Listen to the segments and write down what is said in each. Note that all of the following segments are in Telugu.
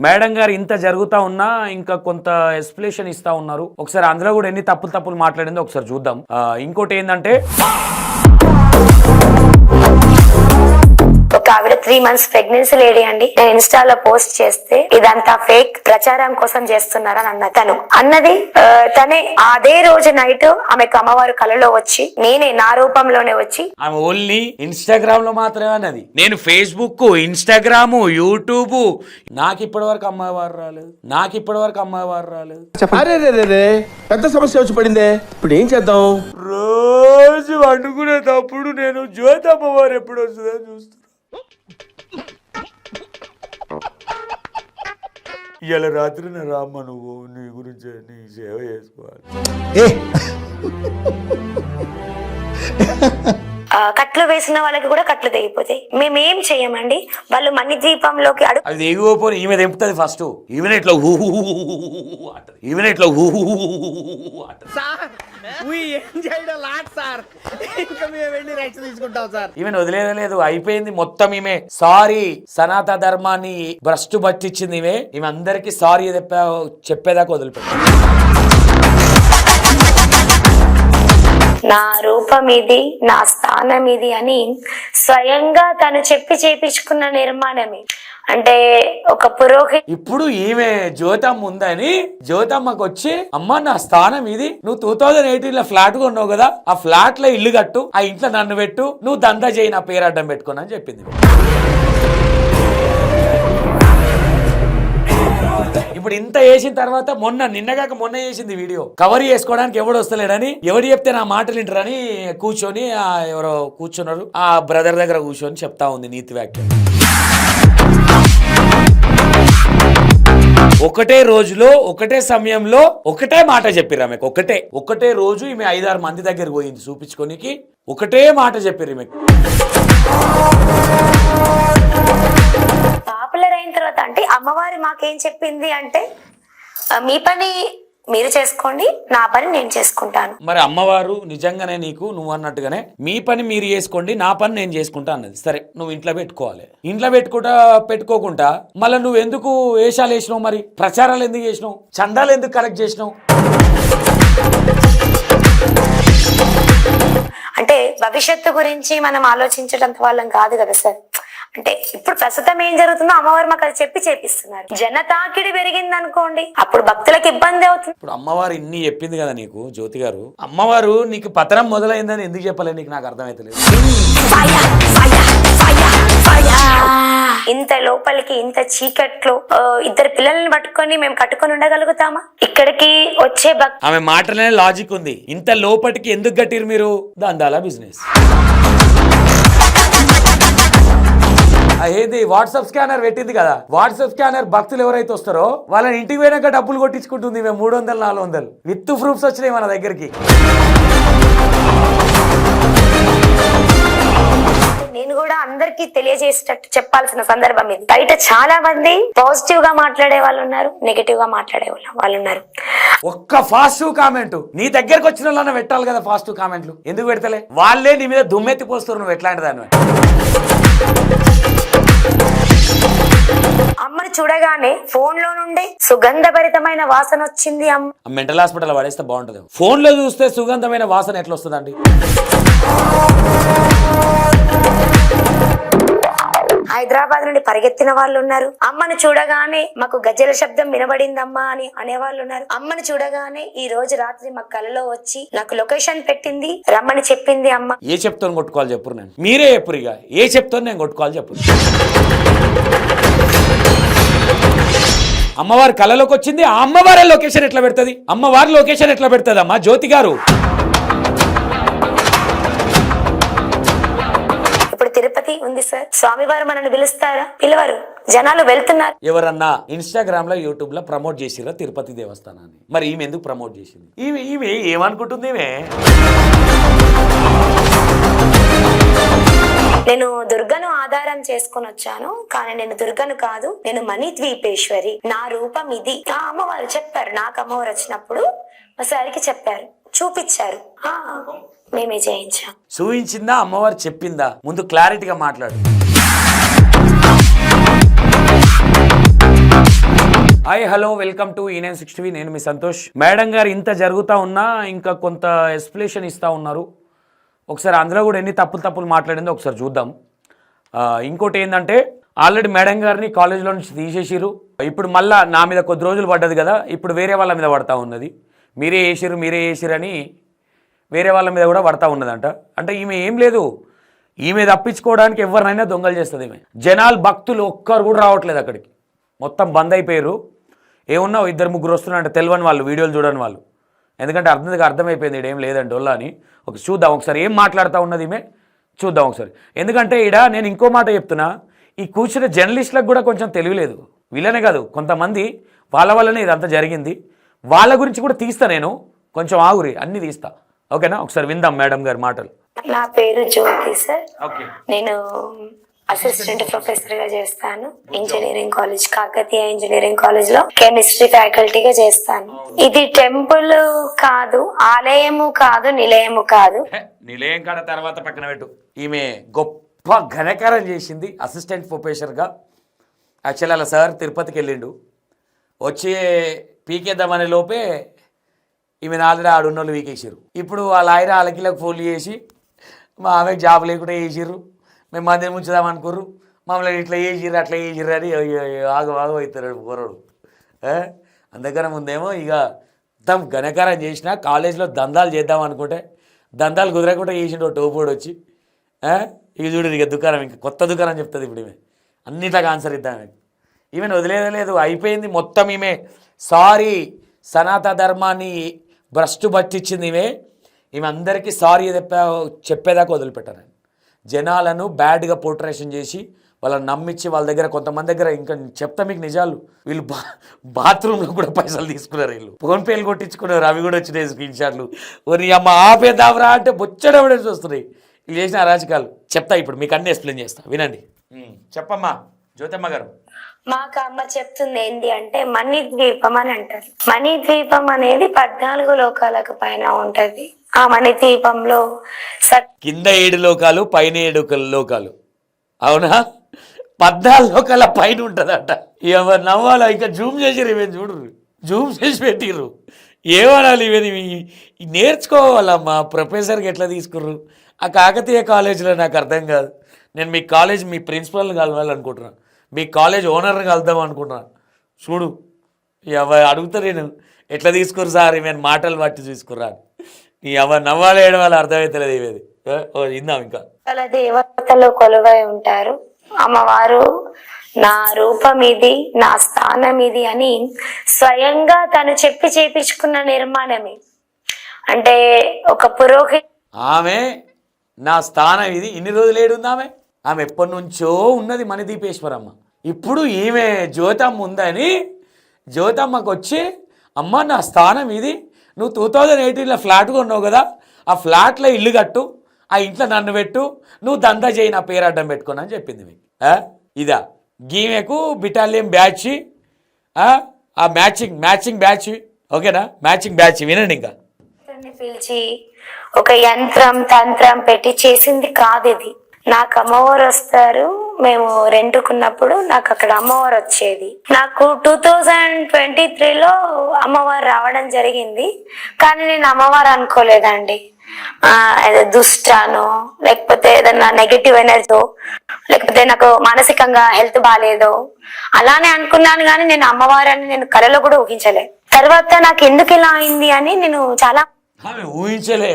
మేడం గారు ఇంత జరుగుతా ఉన్నా ఇంకా కొంత ఎక్స్ప్లెనేషన్ ఇస్తా ఉన్నారు. ఒకసారి అందులో కూడా ఎన్ని తప్పులు మాట్లాడిందో ఒకసారి చూద్దాం. ఇంకోటి ఏంటంటే ఒక ఆవిడ 3 months ప్రెగ్నెన్సీ లేడీ అండి. నేను ఇన్స్టాలో పోస్ట్ చేస్తే ఇదంతా ఫేక్ ప్రచారం కోసం చేస్తున్నారని అన్న తను అన్నది తనే అదే రోజు నైట్ ఆమెకు అమ్మవారు కలలో వచ్చి నేనే నా రూపంలోనే వచ్చి ఆమె ఓన్లీ ఇన్స్టాగ్రామ్ లో మాత్రమే అన్నది. నేను ఫేస్బుక్, ఇన్స్టాగ్రామ్, యూట్యూబ్ నాకు ఇప్పటి వరకు అమ్మవారు రాలేదు. పెద్ద సమస్య వచ్చి పడిందే, ఇప్పుడు ఏం చేద్దాం? రోజు వండుకునేటప్పుడు నేను జ్యోతి అమ్మవారు ఎప్పుడు వస్తుందో చూస్తున్నా. ఇలా రాత్రి నా రామ్మ నువ్వు నీ గురించి నీ సేవ చేసుకోవాలి. కట్లు వేసిన వాళ్ళకి కూడా కట్లు తెగిపోతాయి. మేమేం చెయ్యమండి. వాళ్ళు మణిద్వీపంలోకి అది తెగిపోయి ఈమె తెంపుతుంది ఫస్ట్. ఈమె ఇట్లా ఈమె వదిలేదు, అయిపోయింది మొత్తం. ఈమె సారీ సనాతన ధర్మాన్ని భ్రష్టు పట్టించింది. ఈమె అందరికి సారీ చెప్పేదాకా వదిలిపెట్టారు. నా రూపం ఇది, నా స్థానం ఇది అని స్వయంగా తను చెప్పి చేపించుకున్న నిర్మాణమే. అంటే ఒక పురోహిత ఇప్పుడు ఈమె జ్యోతమ్మ ఉందని జ్యోతమ్మకు వచ్చి అమ్మ నా స్థానం ఇది, నువ్వు 2018 ఫ్లాట్ కొన్నావు కదా, ఆ ఫ్లాట్ లో ఇల్లు కట్టు, ఆ ఇంట్లో నన్ను పెట్టు, నువ్వు దందా చేయి, నా పేరు అడ్డం పెట్టుకున్నా అని చెప్పింది. ఇప్పుడు ఇంత వేసిన తర్వాత నిన్నగాక మొన్న చేసింది వీడియో. కవర్ చేసుకోవడానికి ఎవడు వస్తలేడని, ఎవరు చెప్తే నా మాటలు వింటారని కూర్చొని ఎవరో కూర్చున్నారు ఆ బ్రదర్ దగ్గర కూర్చొని చెప్తా ఉంది నీతి వ్యాఖ్యలు. ఒకటే రోజులో ఒకటే సమయంలో ఒకటే మాట చెప్పిర్రు ఆమెకు. ఒకటే రోజు ఈమె 5-6 మంది దగ్గర పోయింది చూపించుకోనికి. ఒకటే మాట చెప్పిర్రు ఈమెకు. పాపులర్ అయిన తర్వాత అంటే అమ్మవారు మాకేం చెప్పింది అంటే మీ పని మీరు చేసుకోండి, నా పని నేను చేసుకుంటాను. మరి అమ్మవారు నిజంగానే నీకు నువ్వు అన్నట్టుగానే మీ పని మీరు చేసుకోండి, నా పని నేను చేసుకుంటా అన్నది. సరే నువ్వు ఇంట్లో పెట్టుకోవాలి, ఇంట్లో పెట్టుకోకుండా మళ్ళీ నువ్వు ఎందుకు వేషాలు వేసినావు, మరి ప్రచారాలు ఎందుకు చేసినావు, చందాలు ఎందుకు కలెక్ట్ చేసినావు? అంటే భవిష్యత్తు గురించి మనం ఆలోచించడంత వాళ్ళం కాదు కదా సార్. అంటే ఇప్పుడు ప్రస్తుతం ఏం జరుగుతుందో అమ్మవారు మాకు అది చెప్పి చేపిస్తున్నారు. జనతాకిడి పెరిగింది అనుకోండి, అప్పుడు భక్తులకు ఇబ్బంది అవుతుంది. ఇప్పుడు అమ్మవారు ఇన్ని చెప్పింది కదా నీకు జ్యోతి గారు, అమ్మవారు నీకు పతనం మొదలైందని ఎందుకు చెప్పలేదు నీకు? నాకు అర్థమైతలేదు. ఇంత లోపలికి ఇంత చీకట్లో 2 పిల్లల్ని పట్టుకొని మేము కట్టుకొని ఉండగలుగుతామా? ఇక్కడికి వచ్చే ఆమె మాటలనే లాజిక్ ఉంది. ఇంత లోపలికి ఎందుకు కట్టిరు మీరు? దందాల బిజినెస్. ఏది వాట్సాప్ స్కానర్ పెట్టింది కదా, వాట్సాప్ స్కానర్ భక్తులు ఎవరైతే వస్తారో వాళ్ళని ఇంటికి పోయినాక డబ్బులు కొట్టించుకుంటుంది. మేము 300-400 విత్ ప్రూఫ్స్ వచ్చినాయి మన దగ్గరికి. నేను కూడా అందరికి తెలియజేసేటట్టు చెప్పాల్సిన సందర్భం ఇది. బయట చాలా మంది పాజిటివ్ గా మాట్లాడే వాళ్ళు ఉన్నారు, నెగటివ్ గా మాట్లాడే వాళ్ళు ఉన్నారు. ఒక్క పాజిటివ్ కామెంట్ నీ దగ్గరకు వచ్చిన వాళ్ళని పెట్టాలి కదా. పాజిటివ్ కామెంట్లు ఎందుకు పెడతలే? వాళ్ళే నీ మీద దుమ్మెత్తి పోస్తారు. నువ్వు ఎట్లాంటి దాన్ని అమ్మని చూడగానే ఫోన్ లో నుండి సుగంధభరితమైన వాసన వచ్చింది. అమ్మ మెంటల్ హాస్పిటల్ పడేస్తే బాగుంటది. ఫోన్ లో చూస్తే సుగంధమైన వాసన ఎట్లా వస్తుందండి? హైదరాబాద్ నుండి పరిగెత్తిన వాళ్ళు ఉన్నారు. అమ్మను చూడగానే మాకు గజ్జల శబ్దం వినబడిందమ్మా అని అనేవాళ్ళు ఉన్నారు. అమ్మను చూడగానే ఈ రోజు రాత్రి మా కలలో వచ్చి నాకు లొకేషన్ పెట్టింది, రమ్మని చెప్పింది అమ్మ. ఏ చెప్తాను కొట్టుకోవాలి చెప్పు, నేను మీరే చెప్పురు. ఇక ఏ చెప్తాను నేను కొట్టుకోవాలి చెప్పు. అమ్మవారి కళలోకి వచ్చింది, ఆ అమ్మవారి లొకేషన్ ఎట్లా పెడుతుంది? అమ్మవారి లొకేషన్ ఎట్లా పెడుతుంది అమ్మా జ్యోతి గారు? ఇప్పుడు తిరుపతి ఉంది సార్, స్వామివారు మనల్ని పిలుస్తారా? పిలవరు, జనాలు వెళ్తున్నారు. ఎవరన్నా ఇన్స్టాగ్రామ్ లో యూట్యూబ్ లో ప్రమోట్ చేసిరా తిరుపతి దేవస్థానాన్ని? మరి ఈమె ఎందుకు ప్రమోట్ చేసింది? ఈమె ఏమనుకుంటుంది? నేను దుర్గను ఆధారం చేసుకుని వచ్చాను, కానీ నేను దుర్గను కాదు, నేను మణిద్వీపేశ్వరి, నా రూపం ఇది. ఆ అమ్మవారు చెప్పారు, నాకు అమ్మవారు వచ్చినప్పుడు ఒకసారికి చెప్పారు, చూపించారు, మేమే చేయించాం. చూపించిందా అమ్మవారు చెప్పిందా? ముందు క్లారిటీగా మాట్లాడు. Hi hello welcome to E960. నేను మీ సంతోష్. మేడం గారు ఇంత జరుగుతూ ఉన్నా ఇంకా కొంత ఎక్స్ప్లెనేషన్ ఇస్తూ ఉన్నారు. ఒకసారి అందులో కూడా ఎన్ని తప్పులు మాట్లాడిందో ఒకసారి చూద్దాం. ఇంకోటి ఏంటంటే ఆల్రెడీ మేడం గారిని కాలేజీలో నుంచి తీసేసిరు. ఇప్పుడు మళ్ళీ నా మీద కొద్ది రోజులు పడ్డది కదా, ఇప్పుడు వేరే వాళ్ళ మీద పడతా ఉన్నది. మీరే వేసిరు అని వేరే వాళ్ళ మీద కూడా పడతా ఉన్నదంట. అంటే ఈమె ఏం లేదు, ఈమె తప్పించుకోవడానికి ఎవరినైనా దొంగలు చేస్తుంది ఈమె. జనాలు భక్తులు ఒక్కరు కూడా రావట్లేదు అక్కడికి, మొత్తం బంద్ అయిపోయారు. ఏమున్నా 2-3 వస్తున్నారంటే తెలియని వాళ్ళు, వీడియోలు చూడని వాళ్ళు. ఎందుకంటే అర్థమైపోయింది ఈడేం లేదండి డొల్లా అని. చూద్దాం ఒకసారి ఏం మాట్లాడుతూ ఉన్నది ఈమె, చూద్దాం ఒకసారి. ఎందుకంటే ఈడ నేను ఇంకో మాట చెప్తున్నా, ఈ కూర్చున్న జర్నలిస్టులకు కూడా కొంచెం తెలియలేదు. వీళ్ళనే కాదు, కొంతమంది వాళ్ళ వల్లనే ఇదంతా జరిగింది. వాళ్ళ గురించి కూడా తీస్తా నేను, కొంచెం ఆగురి, అన్నీ తీస్తా. ఓకేనా? ఒకసారి విందాం మేడం గారి మాటలు. నా పేరు జ్యోతి సార్. ఓకే. నేను అసిస్టెంట్ ప్రొఫెసర్ గా చేస్తాను engineering college, Kakatiya engineering college లో కెమిస్ట్రీ ఫ్యాకల్టీగా చేస్తాను. ఇది టెంపుల్ కాదు, ఆలయము కాదు, నిలయము కాదు. నిలయం కాడ తర్వాత పక్కన పెట్టు. ఈమె గొప్ప ఘనకారం చేసింది అసిస్టెంట్ ప్రొఫెసర్గా. యాక్చువల్ అలా సార్ తిరుపతికి వెళ్ళిండు, వచ్చి పీకేద్దామనే లోపే ఈమె ఆల్రెడీ ఆడున్నోళ్ళు వీకేసారు. ఇప్పుడు వాళ్ళ ఆయన అలకిలకు ఫోన్లు చేసి మా ఆమెకు జాబ్ లేకుండా చేసిర్రు, మేము మందిని ముంచుదాం అనుకోర్రు, మమ్మల్ని ఇట్లా చేసిర్రు అట్లా చేసిర్రు అని ఆగు అవుతారు పోరాడు. అందుకని ముందేమో ఇక మొత్తం ఘనకారం చేసిన కాలేజీలో దందాలు చేద్దాం అనుకుంటే దందాలు కుదరకుండా చేసిండు టోపోడు వచ్చి. ఇక చూడు ఇక దుకాణం, ఇంకా కొత్త దుకాణం చెప్తుంది ఇప్పుడు ఈమె, అన్నిట్లాగా ఆన్సర్ ఇద్దాం. ఈమెను వదిలేదలేదు, అయిపోయింది మొత్తం. ఈమె సారీ సనాతన ధర్మాన్ని భ్రష్టు పట్టించింది ఈమె అందరికీ సారీ చెప్పేదాకా వదిలిపెట్టాను. జనాలను బ్యాడ్గా పోర్ట్రేషన్ చేసి వాళ్ళని నమ్మించి వాళ్ళ దగ్గర, కొంతమంది దగ్గర ఇంకా చెప్తా మీకు నిజాలు, వీళ్ళు బాత్రూంలో కూడా పైసలు తీసుకున్నారు, వీళ్ళు ఫోన్పేలు కొట్టించుకున్నారు, అవి కూడా వచ్చినాయి స్క్రీన్ షాట్లు. ఒరి అమ్మ ఆపేద్దాంరా అంటే బొచ్చడవడే వస్తున్నాయి వీళ్ళు చేసిన అరాచకాలు. చెప్తా ఇప్పుడు మీకు అన్నీ ఎక్స్ప్లెయిన్ చేస్తా, వినండి. చెప్పమ్మా జ్యోతమ్మ గారు. మాకు అమ్మ చెప్తుంది ఏంటి అంటే మణిద్వీపం అని అంటారు. మణిద్వీపం అనేది 14 లోకాలకు పైన ఉంటది. ఆ మణిద్వీపంలో కింద 7 లోకాలు, పైన 7 లోకాలు. అవునా? 14 లోకాల పైన ఉంటుందట. ఎవరు నవ్వాలా? ఇంకా జూమ్ చేసిర్రు ఇవన్నీ, చూడరు, జూమ్ చేసి పెట్టిర్రు. ఏమనాలి ఇవన్నీ నేర్చుకోవాలమ్మా. ప్రొఫెసర్కి ఎట్లా తీసుకుర్రు ఆ కాకతీయ కాలేజీలో నాకు అర్థం కాదు. నేను మీ కాలేజ్ మీ ప్రిన్సిపల్ని కలవాలనుకుంటున్నాను, మీ కాలేజ్ ఓనర్ని కలుద్దాం అనుకుంటున్నాను. చూడు అడుగుతా నేను, ఎట్లా తీసుకురు సార్ ఈమెను మాటలు బట్టి తీసుకురా. ఎవరు నవ్వాలి ఏడవాలి అర్థమవుతలేదు ఇవేది. ఇందాం ఇంకా. అలా దేవతలు కొలువై ఉంటారు. అమ్మవారు నా రూపం ఇది, నా స్థానం ఇది అని స్వయంగా తను చెప్పి చేపించుకున్న నిర్మాణమే. అంటే ఒక పురోహిత్ ఆమె నా స్థానం ఇది, ఇన్ని రోజులు ఏడుంది ఆమె ఎప్పటి నుంచో ఉన్నది మణిదీపేశ్వరమ్మ. ఇప్పుడు ఈమె జ్యోతమ్మ ఉందని జ్యోతమ్మకు వచ్చి, అమ్మ నా స్థానం ఇది, నువ్వు 2018లో ఫ్లాట్ కొన్నావు కదా, ఆ ఫ్లాట్లో ఇల్లు కట్టు, ఆ ఇంట్లో నన్ను పెట్టు, నువ్వు దందా చేయి, నా పేరు అడ్డం పెట్టుకున్నా అని చెప్పింది మీకు. ఇదా గీమెకు బిటాలియం బ్యాచ్, ఆ మ్యాచింగ్ బ్యాచ్. ఓకేనా? Matching batch. వినండి ఇంకా. పిలిచి ఒక యంత్రం తంత్రం పెట్టి చేసింది కాదు ఇది. నాకు అమ్మవారు వస్తారు, మేము రెంటుకున్నప్పుడు నాకు అక్కడ అమ్మవారు వచ్చేది. నాకు 2023లో అమ్మవారు రావడం జరిగింది, కానీ నేను అమ్మవారు అనుకోలేదండి. దుష్టాను, లేకపోతే ఏదన్నా నెగటివ్ ఎనర్జీ, లేకపోతే నాకు మానసికంగా హెల్త్ బాగాలేదో అలానే అనుకున్నాను, కానీ నేను అమ్మవారని నేను కలలో కూడా ఊహించలే. తర్వాత నాకు ఎందుకు ఇలా అయింది అని నేను చాలా ఊహించలే.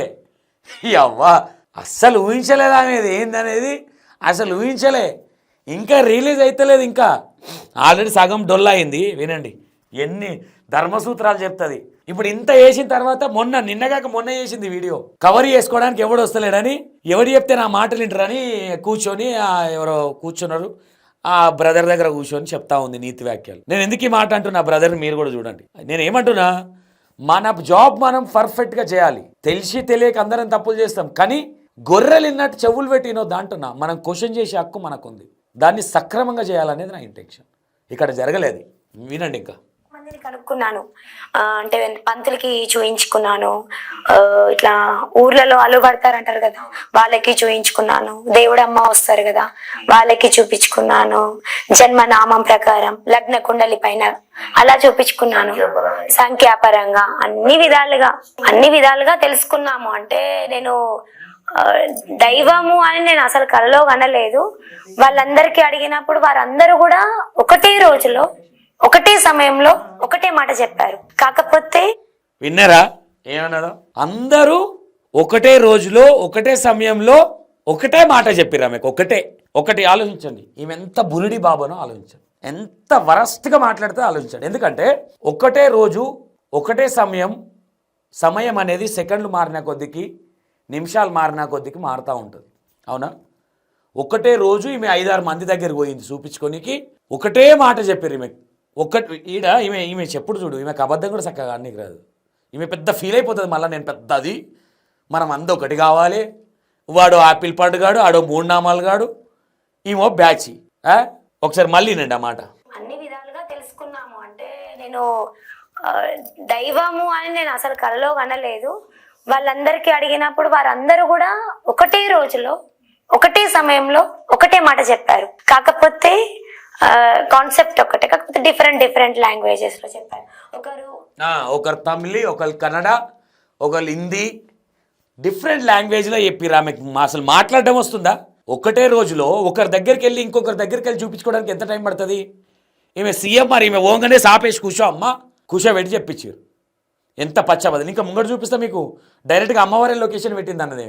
అవ్వా అస్సలు ఊహించలేదు అనేది ఏందనేది, అసలు ఊహించలే. ఇంకా రిలీజ్ అవుతలేదు, ఇంకా ఆల్రెడీ సగం డొల్లా అయింది. వినండి ఎన్ని ధర్మసూత్రాలు చెప్తుంది. ఇప్పుడు ఇంత వేసిన తర్వాత నిన్నగాక మొన్న చేసింది వీడియో, కవర్ చేసుకోవడానికి ఎవడు వస్తలేడని, ఎవడు చెప్తే నా మాటలు వింటారని కూర్చొని ఎవరో కూర్చున్నారు ఆ బ్రదర్ దగ్గర కూర్చొని చెప్తా ఉంది నీతి వ్యాఖ్యలు. నేను ఎందుకు ఈ మాట అంటున్నా బ్రదర్, మీరు కూడా చూడండి. నేను ఏమంటున్నా, మన జాబ్ మనం పర్ఫెక్ట్గా చేయాలి. తెలిసి తెలియక అందరం తప్పులు చేస్తాం, కానీ గొర్రెలు ఇన్నట్టు చెవులు పెట్టినో దాంటున్నా మనం క్వశ్చన్ చేసే హక్కు మనకుంది. దాన్ని సక్రమంగా చేయాలనేది నా ఇంటెన్షన్. ఇక్కడ జరగలేదు. వినండి ఇంకా. మందిని కనుక్కున్నాను. అంటే పంతులకి చూయించుకున్నాను. ఇట్లా ఊర్లలో అలుగడతారంటారు కదా, వాళ్ళకి చూయించుకున్నాను. దేవుడమ్మ వస్తారు కదా, వాళ్ళకి చూపించుకున్నాను. జన్మనామం ప్రకారం లగ్న కుండలి పైన అలా చూపించుకున్నాను. సంఖ్యాపరంగా అన్ని విధాలుగా తెలుసుకున్నాము. అంటే నేను దైవము అని నేను అసలు కలలో కనలేదు. వాళ్ళందరికీ అడిగినప్పుడు వారందరూ కూడా ఒకటే రోజులో ఒకటే సమయంలో ఒకటే మాట చెప్పారు. కాకపోతే విన్నారా ఏమన్నాడు? అందరూ ఒకటే రోజులో ఒకటే సమయంలో ఒకటే మాట చెప్పిర్రు ఆమెకు. ఒకటి ఆలోచించండి, ఈమె ఎంత బురిడి బాబనో ఆలోచించండి, ఎంత వరస్ట్గా మాట్లాడితే ఆలోచించండి. ఎందుకంటే ఒకటే రోజు ఒకటే సమయం అనేది సెకండ్లు మారిన కొద్దికి, నిమిషాలు మారిన కొద్దికి మారుతూ ఉంటుంది. అవునా? ఒకటే రోజు ఈమె 5-6 మంది దగ్గరికి పోయింది చూపించుకోనికి. ఒకటే మాట చెప్పారు ఈమె. ఈమె చెప్పుడు చూడు, ఈమెకు అబద్ధం కూడా చక్కగా అన్నికి రాదు. ఈమె పెద్ద ఫీల్ అయిపోతుంది. మళ్ళీ నేను పెద్దది, మనం ఒకటి కావాలి, వాడు ఆపిల్ పండుగాడు, ఆడో 3 నామాలు గాడు, ఈమో బ్యాచి. ఒకసారి మళ్ళీ నండి ఆ మాట. అన్ని విధాలుగా తెలుసుకున్నాము. అంటే నేను దైవము అని నేను అసలు కలలో కనలేదు. వాళ్ళందరికీ అడిగినప్పుడు వారందరూ కూడా ఒకటే రోజులో ఒకటే సమయంలో ఒకటే మాట చెప్పారు. కాకపోతే కాన్సెప్ట్ ఒకటే, కాకపోతే డిఫరెంట్ లాంగ్వేజెస్ లో చెప్పారు. ఒకరు తమిళ్, ఒకరు కన్నడ, ఒకరు హిందీ, డిఫరెంట్ లాంగ్వేజ్లో చెప్పిర్రు. ఆమెకు అసలు మాట్లాడడం వస్తుందా? ఒకటే రోజులో ఒకరి దగ్గరికి వెళ్ళి ఇంకొకరి దగ్గరికి వెళ్ళి చూపించుకోవడానికి ఎంత టైం పడుతుంది? ఈమె సీఎం, మరి ఈమె ఓంగానే సాపేసి కూర్చోబెట్టి చెప్పించారు. ఎంత పచ్చబద్దలు. ఇంకా ముంగడు చూపిస్తా మీకు. డైరెక్ట్గా అమ్మవారి లొకేషన్ పెట్టింది అన్నది.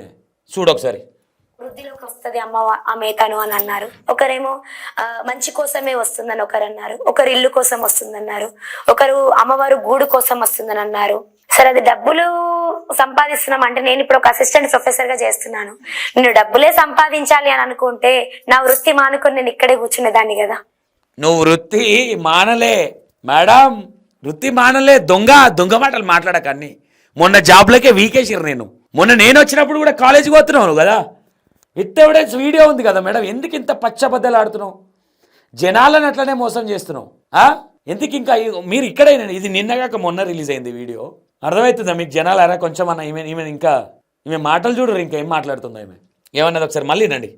చూడు ఒకసారి. వృద్ధిలోకి వస్తుంది ఆమె తను అని అన్నారు. ఒకరేమో మంచి కోసమే వస్తుందని ఒకరు అన్నారు. ఒకరు ఇల్లు కోసం వస్తుందన్నారు. ఒకరు అమ్మవారు గూడు కోసం వస్తుందని అన్నారు. సరే, అది డబ్బులు సంపాదిస్తున్నాం అంటే, నేను ఇప్పుడు ఒక అసిస్టెంట్ ప్రొఫెసర్ గా చేస్తున్నాను. నేను డబ్బులే సంపాదించాలి అని అనుకుంటే నా వృత్తి మానుకొని నేను ఇక్కడే కూర్చునేదాన్ని కదా. నువ్వు వృత్తి మానలే మేడం, వృత్తి మానలే. దొంగ మాటలు మాట్లాడకన్ని. మొన్న జాబ్లకే వీకేసిరు. మొన్న నేను వచ్చినప్పుడు కూడా కాలేజీకి పోతున్నావు కదా, విత్ ఎవిడెన్స్ వీడియో ఉంది కదా మేడం. ఎందుకు ఇంత పచ్చబద్దలు ఆడుతున్నావు? జనాలను అట్లనే మోసం చేస్తున్నావు. ఎందుకు ఇంకా మీరు ఇక్కడైనా? ఇది నిన్నగాక మొన్న రిలీజ్ అయింది వీడియో. అర్థమవుతుందా మీకు జనాలారా? కొంచెం అన్న ఈమె మాటలు చూడరు. ఇంకా ఏం మాట్లాడుతుందో ఈమె. ఏమన్నది ఒకసారి మళ్ళీ నండి.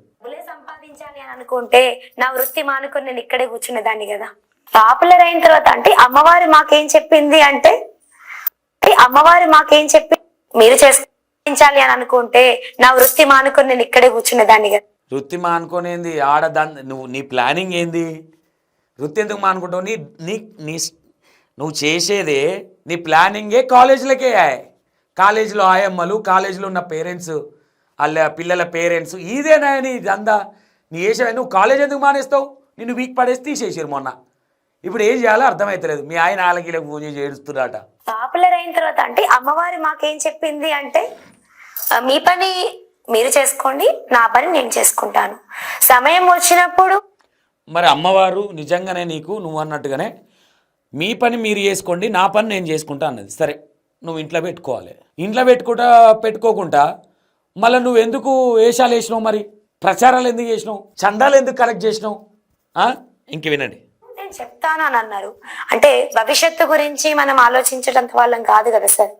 సంపాదించాలి అని అనుకుంటే నా వృత్తి మానుకొని నేను ఇక్కడే కూర్చునేదాన్ని కదా. పాపులర్ అయిన తర్వాత అంటే అమ్మవారు మాకేం చెప్పింది అంటే, మీరు చేయించాలి అని అనుకుంటే నా వృత్తి మానుకొని నేను ఇక్కడే కూర్చునేదాన్ని కదా. వృత్తి మానుకోనేంది నువ్వు నీ ప్లానింగ్ ఏంది? వృత్తి ఎందుకు మానుకుంటావు? నువ్వు చేసేదే నీ ప్లానింగే కాలేజీలకే. కాలేజీలో ఆయమ్మలు, కాలేజీలో ఉన్న పేరెంట్స్, వాళ్ళ పిల్లల పేరెంట్స్, ఇదేనా నీ దందా? నీ వేసే నువ్వు కాలేజ్ ఎందుకు మానేస్తావు? నిన్ను వీక్ పడేసి తీసేసారు మొన్న. ఇప్పుడు ఏం చేయాలో అర్థమవుతలేదు. మీ ఆయన ఆలకీలకు పూజ చేస్తున్నారట. పాపులర్ అయిన తర్వాత అంటే అమ్మవారు మాకేం చెప్పింది అంటే, మీ పని మీరు చేసుకోండి, నా పని నేను చేసుకుంటాను, సమయం వచ్చినప్పుడు. మరి అమ్మవారు నిజంగానే నువ్వు అన్నట్టుగానే మీ పని మీరు చేసుకోండి, నా పని నేను చేసుకుంటా అన్నది. సరే, నువ్వు ఇంట్లో పెట్టుకోవాలి. ఇంట్లో పెట్టుకోకుండా మళ్ళీ నువ్వు ఎందుకు వేషాలు వేసినావు? మరి ప్రచారాలు ఎందుకు చేసినావు? చందాలు ఎందుకు కలెక్ట్ చేసినావు? ఇంక వినండి. నేను చెప్తాను అని అన్నారు. అంటే భవిష్యత్తు గురించి మనం ఆలోచించడంత వాళ్ళం కాదు కదా సార్.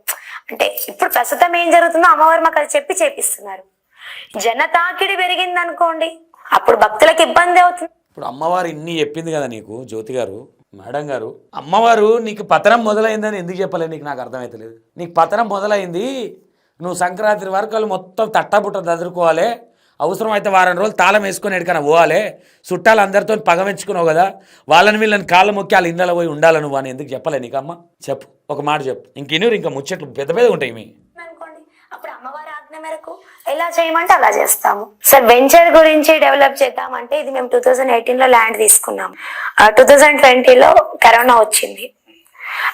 అంటే ఇప్పుడు ప్రస్తుతం ఏం జరుగుతుందో అమ్మవారు మాకు అది చెప్పి చేపిస్తున్నారు. జనతాకిడి పెరిగింది అనుకోండి, అప్పుడు భక్తులకు ఇబ్బంది అవుతుంది. ఇప్పుడు అమ్మవారు ఇన్ని చెప్పింది కదా నీకు, జ్యోతి గారు, మేడం గారు. అమ్మవారు నీకు పతనం మొదలైందని ఎందుకు చెప్పలేదు? నాకు అర్థమవుతలేదు. నీకు పతనం మొదలైంది, నువ్వు సంక్రాంతి వరకు మొత్తం తట్టబుట్ట చదువుకోవాలి, అవసరమైతే వారం రోజులు తాళం వేసుకొని ఎక్కడికైనా పోవాలి, చుట్టాలు అందరితో పగ పెంచుకున్నావు కదా, వీళ్ళని కాళ్ళ మొక్కి వాళ్ళ ఇండ్లలో పోయి ఉండాలి నువ్వు అని ఎందుకు చెప్పలే నీకమ్మ? చెప్పు, ఒక మాట చెప్పు. ఇంకా ముచ్చట్లు పెద్ద ఉంటాయి మీ. అప్పుడు అమ్మవారి ఆజ్ఞ మేరకు ఎలా చేయమంటే అలా చేస్తాము సార్. వెంచర్ గురించి డెవలప్ చేద్దామంటే, ఇది మేము 2018లో ల్యాండ్ తీసుకున్నాం. 2020లో కరోనా వచ్చింది.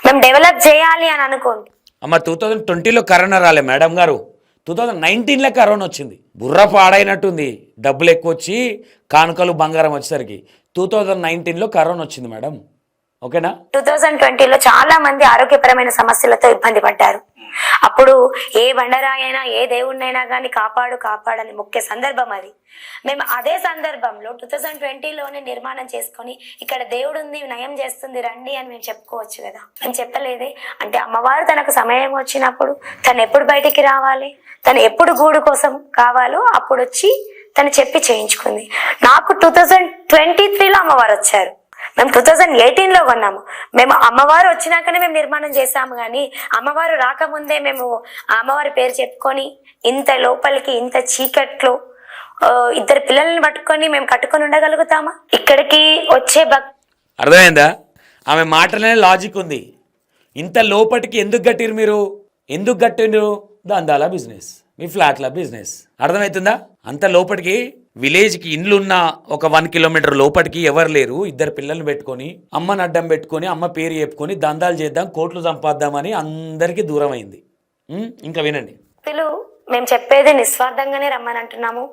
మేము డెవలప్ చేయాలి అని అనుకోండి. అమ్మ 2020లో కరోనా రాలే మేడం గారు, 2019లో కరోనా వచ్చింది. బుర్ర పాడైనట్టుంది. డబ్బులు ఎక్కువ వచ్చి కానుకలు బంగారం వచ్చేసరికి 2019లో కరోనా వచ్చింది మేడం. ఓకేనా? 2020లో చాలా మంది ఆరోగ్యపరమైన సమస్యలతో ఇబ్బంది పడ్డారు. అప్పుడు ఏ బండరాయైనా ఏ దేవుణ్ణైనా కానీ కాపాడని ముఖ్య సందర్భం అది. మేము అదే సందర్భంలో 2020లోనే నిర్మాణం చేసుకొని ఇక్కడ దేవుడు ఉంది, నయం చేస్తుంది రండి అని మేము చెప్పుకోవచ్చు కదా. అని చెప్పలేదే. అంటే అమ్మవారు తనకు సమయం వచ్చినప్పుడు తను ఎప్పుడు బయటికి రావాలి, తను ఎప్పుడు గూడు కోసం కావాలో అప్పుడు వచ్చి తను చెప్పి చేయించుకుంది. నాకు 2023లో అమ్మవారు వచ్చారు, మేము 2018లో కొన్నాము. మేము అమ్మవారు వచ్చినాకనే మేము నిర్మాణం చేసాము, కానీ అమ్మవారు రాకముందే మేము అమ్మవారి పేరు చెప్పుకొని ఇంత లోపలికి ఇంత చీకట్లో 2 పిల్లల్ని పట్టుకొని మేము కట్టుకొని ఉండగలుగుతామా? ఇక్కడికి వచ్చే అర్థమైందా? ఆమె మాటలనే లాజిక్ ఉంది. ఇంత లోపటికి ఎందుకు కట్టిరు మీరు? ఎందుకు కట్టిండ్రు? దందాల బిజినెస్, మీ ఫ్లాట్ల బిజినెస్. అర్థమవుతుందా? అంత లోపలికి విలేజ్కి ఇండ్లున్న ఒక 1 కిలోమీటర్ లోపలికి ఎవరు లేరు. 2 పిల్లల్ని పెట్టుకొని అమ్మని అడ్డం పెట్టుకొని అమ్మ పేరు చెప్పుకొని దందాలు చేద్దాం, కోట్లు సంపాద్దామని అందరికీ దూరం అయింది. ఇంకా వినండి. మేము చెప్పేది నిస్వార్థంగానే రమ్మని అంటున్నాము.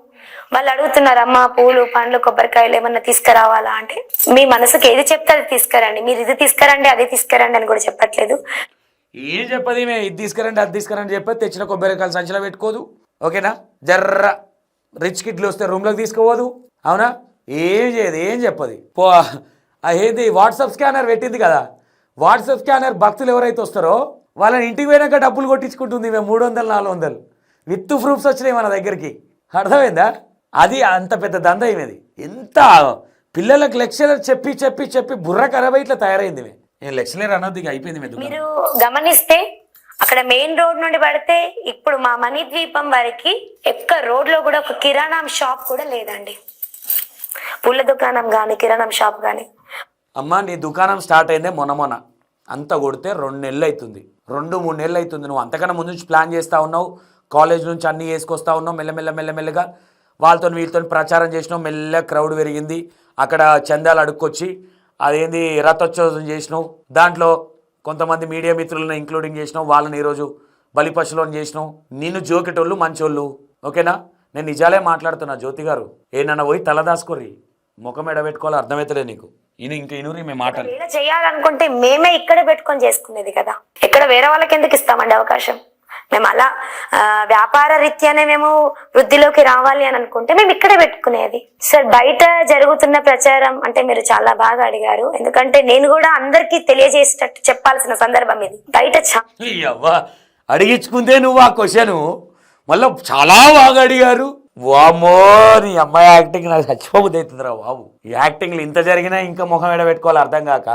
వాళ్ళు అడుగుతున్నారు, అమ్మ పూలు పండ్లు కొబ్బరికాయలు ఏమన్నా తీసుకురావాలా అంటే, మీ మనసుకి ఏది చెప్తే అది తీసుకురండి, మీరు ఇది తీసుకురండి అది తీసుకురండి అని కూడా చెప్పట్లేదు. ఏం చెప్పది మేము ఇది తీసుకురండి అది తీసుకురండి చెప్పేది. తెచ్చిన కొబ్బరికాయలు సంచిలో పెట్టుకోదు, ఓకేనా? జర్ర రిచ్ కిడ్లు వస్తే రూమ్లోకి తీసుకోవద్దు, అవునా? ఏం చేయదు, ఏం చెప్పది. ఏది వాట్సాప్ స్కానర్ పెట్టింది కదా, వాట్సాప్ స్కానర్ భక్తులు ఎవరైతే వస్తారో వాళ్ళని ఇంటికి పోయినాక డబ్బులు కొట్టించుకుంటుంది. మేము 300-400 విత్ ప్రూఫ్స్ వచ్చినాయి మన దగ్గరికి. అర్థమైందా? అది అంత పెద్ద దంద ఏమేది. ఎంత పిల్లలకు లెక్చరర్ చెప్పి చెప్పి చెప్పి బుర్ర ఖరాబ్ ఇట్లా తయారైంది. నేను లెక్చరర్ అన్నది అయిపోయింది. మీరు గమనిస్తే అక్కడ మెయిన్ రోడ్ నుండి పడితే ఇప్పుడు మా మణిద్వీపం వరకు ఎక్క రోడ్ లో కూడా ఒక కిరాణం షాప్ కూడా లేదండి. పూల దుకాణం గాని కిరాణం షాప్ గాని. అమ్మ నీ దుకాణం స్టార్ట్ అయిందే మొన్న అంత కొడితే 2 నెలలు అవుతుంది, 2-3 నెలలు అవుతుంది. నువ్వు అంతకన్నా ముందు నుంచి ప్లాన్ చేస్తూ ఉన్నావు, కాలేజ్ నుంచి అన్నీ వేసుకొస్తా ఉన్నావు. మెల్లమెల్లగా వీళ్ళతో ప్రచారం చేసినావు. మెల్ల క్రౌడ్ పెరిగింది. అక్కడ చందాలు అడుక్కొచ్చి అదేంది రథోత్సవం చేసినావు. దాంట్లో కొంతమంది మీడియా మిత్రులను ఇంక్లూడింగ్ చేసినావు. వాళ్ళని ఈరోజు బలిపశులను చేసినావు. నిన్ను జోకెటోళ్ళు మంచోళ్ళు, ఓకేనా? నేను నిజాలే మాట్లాడుతున్నా. జ్యోతి గారు ఏనన్నా పోయి తలదాసుకోర్రి, ముఖం ఎడబెట్టుకోవాలి. అర్థమవుతలే నీకు? ఇంకా ఇనురి మేము మాటలు చేయాలనుకుంటే మేమే ఇక్కడ పెట్టుకొని చేసుకునేది కదా. ఇక్కడ వేరే వాళ్ళకి ఎందుకు ఇస్తామండి అవకాశం? మేము అలా వ్యాపార రీత్యానే మేము వృద్ధిలోకి రావాలి అని అనుకుంటే మేము ఇక్కడే పెట్టుకునేది. సార్ బయట జరుగుతున్న ప్రచారం అంటే మీరు చాలా బాగా అడిగారు, ఎందుకంటే నేను కూడా అందరికీ తెలియజేసేటట్టు చెప్పాల్సిన సందర్భం ఇది. బయట అడిగించుకుందే నువ్వు ఆ క్వశ్చన్ మళ్ళీ చాలా బాగా అడిగారు. వామ్మో నీ అమ్మాయి యాక్టింగ్ నాకు చచ్చిపోబుద్ది అవుతుందిరా బాబు. ఈ యాక్టింగ్లు ఇంత జరిగినా ఇంకా ముఖం ఎడ పెట్టుకోవాలి అర్థం కాక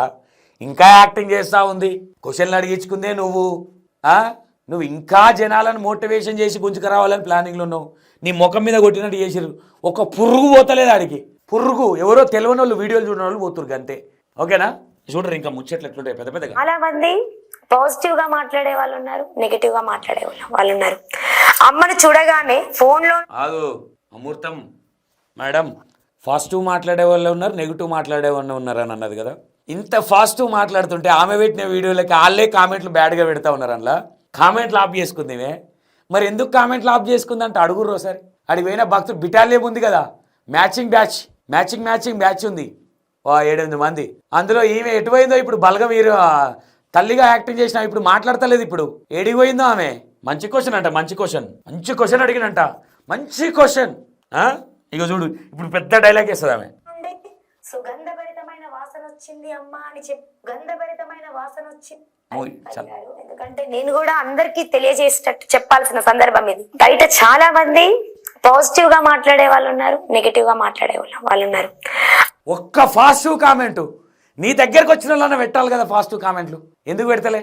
ఇంకా యాక్టింగ్ చేస్తూ ఉంది. క్వశ్చన్లు అడిగించుకుందే నువ్వు ఇంకా జనాలను మోటివేషన్ చేసి గుంజుకురావాలని ప్లానింగ్లో ఉన్నావు. నీ ముఖం మీద కొట్టినట్టు చేసిరు. ఒక పురుగు పోతలేదు ఆడికి. పురుగు ఎవరో తెలియని వాళ్ళు వీడియోలు చూడని వాళ్ళు పోతురు అంతే, ఓకేనా? చూడరు ఇంకా ముచ్చట్లు ఎట్లుంటాయి పెద్ద పెద్దగా. చాలా మంది పాజిటివ్ గా మాట్లాడే వాళ్ళు ఉన్నారు, నెగిటివ్ గా మాట్లాడే వాళ్ళు ఉన్నారు. అమ్మను చూడగానే ఫోన్ లో అమృతం మేడం పాజిటివ్ మాట్లాడే వాళ్ళు ఉన్నారు, నెగిటివ్ మాట్లాడే వాళ్ళు ఉన్నారు అని అన్నది కదా. ఇంత పాజిటివ్ మాట్లాడుతుంటే ఆమె పెట్టిన వీడియోలకి వాళ్ళే కామెంట్లు బ్యాడ్గా పెడతా ఉన్నారు. అందులో కామెంట్లు ఆఫ్ చేసుకుందేమే. మరి ఎందుకు కామెంట్లు ఆఫ్ చేసుకుందంటే అడుగురు ఒకసారి. అడిగి పోయిన భక్తులు బిటాలియం ఉంది కదా, మ్యాచింగ్ బ్యాచ్ ఉంది 7-8 మంది. అందులో ఈమె ఎటుపోయిందో ఇప్పుడు బలగం మీరు తల్లిగా యాక్టింగ్ చేసిన ఇప్పుడు మాట్లాడతలేదు. ఇప్పుడు ఏడిపోయిందో ఆమె. మంచి క్వశ్చన్ అంట, మంచి క్వశ్చన్ అడిగినంట, మంచి క్వశ్చన్. ఇక చూడు ఇప్పుడు పెద్ద డైలాగ్ వేస్తుంది ఆమె. సుగంధభరితమైన వాసన వచ్చింది అమ్మ అని గంధభరితమైన వాసన వచ్చింది. ఎందుకంటే నేను కూడా అందరికీ తెలియజేసేటట్టు చెప్పాల్సిన సందర్భం ఇది. బయట చాలా మంది పాజిటివ్ గా మాట్లాడే వాళ్ళు ఉన్నారు, నెగిటివ్ గా మాట్లాడే వాళ్ళు ఉన్నారు. ఒక్క పాజిటివ్ కామెంట్ నీ దగ్గరకు వచ్చిన వాళ్ళన్నా పెట్టాలి కదా. పాజిటివ్ కామెంట్లు ఎందుకు పెడతలే?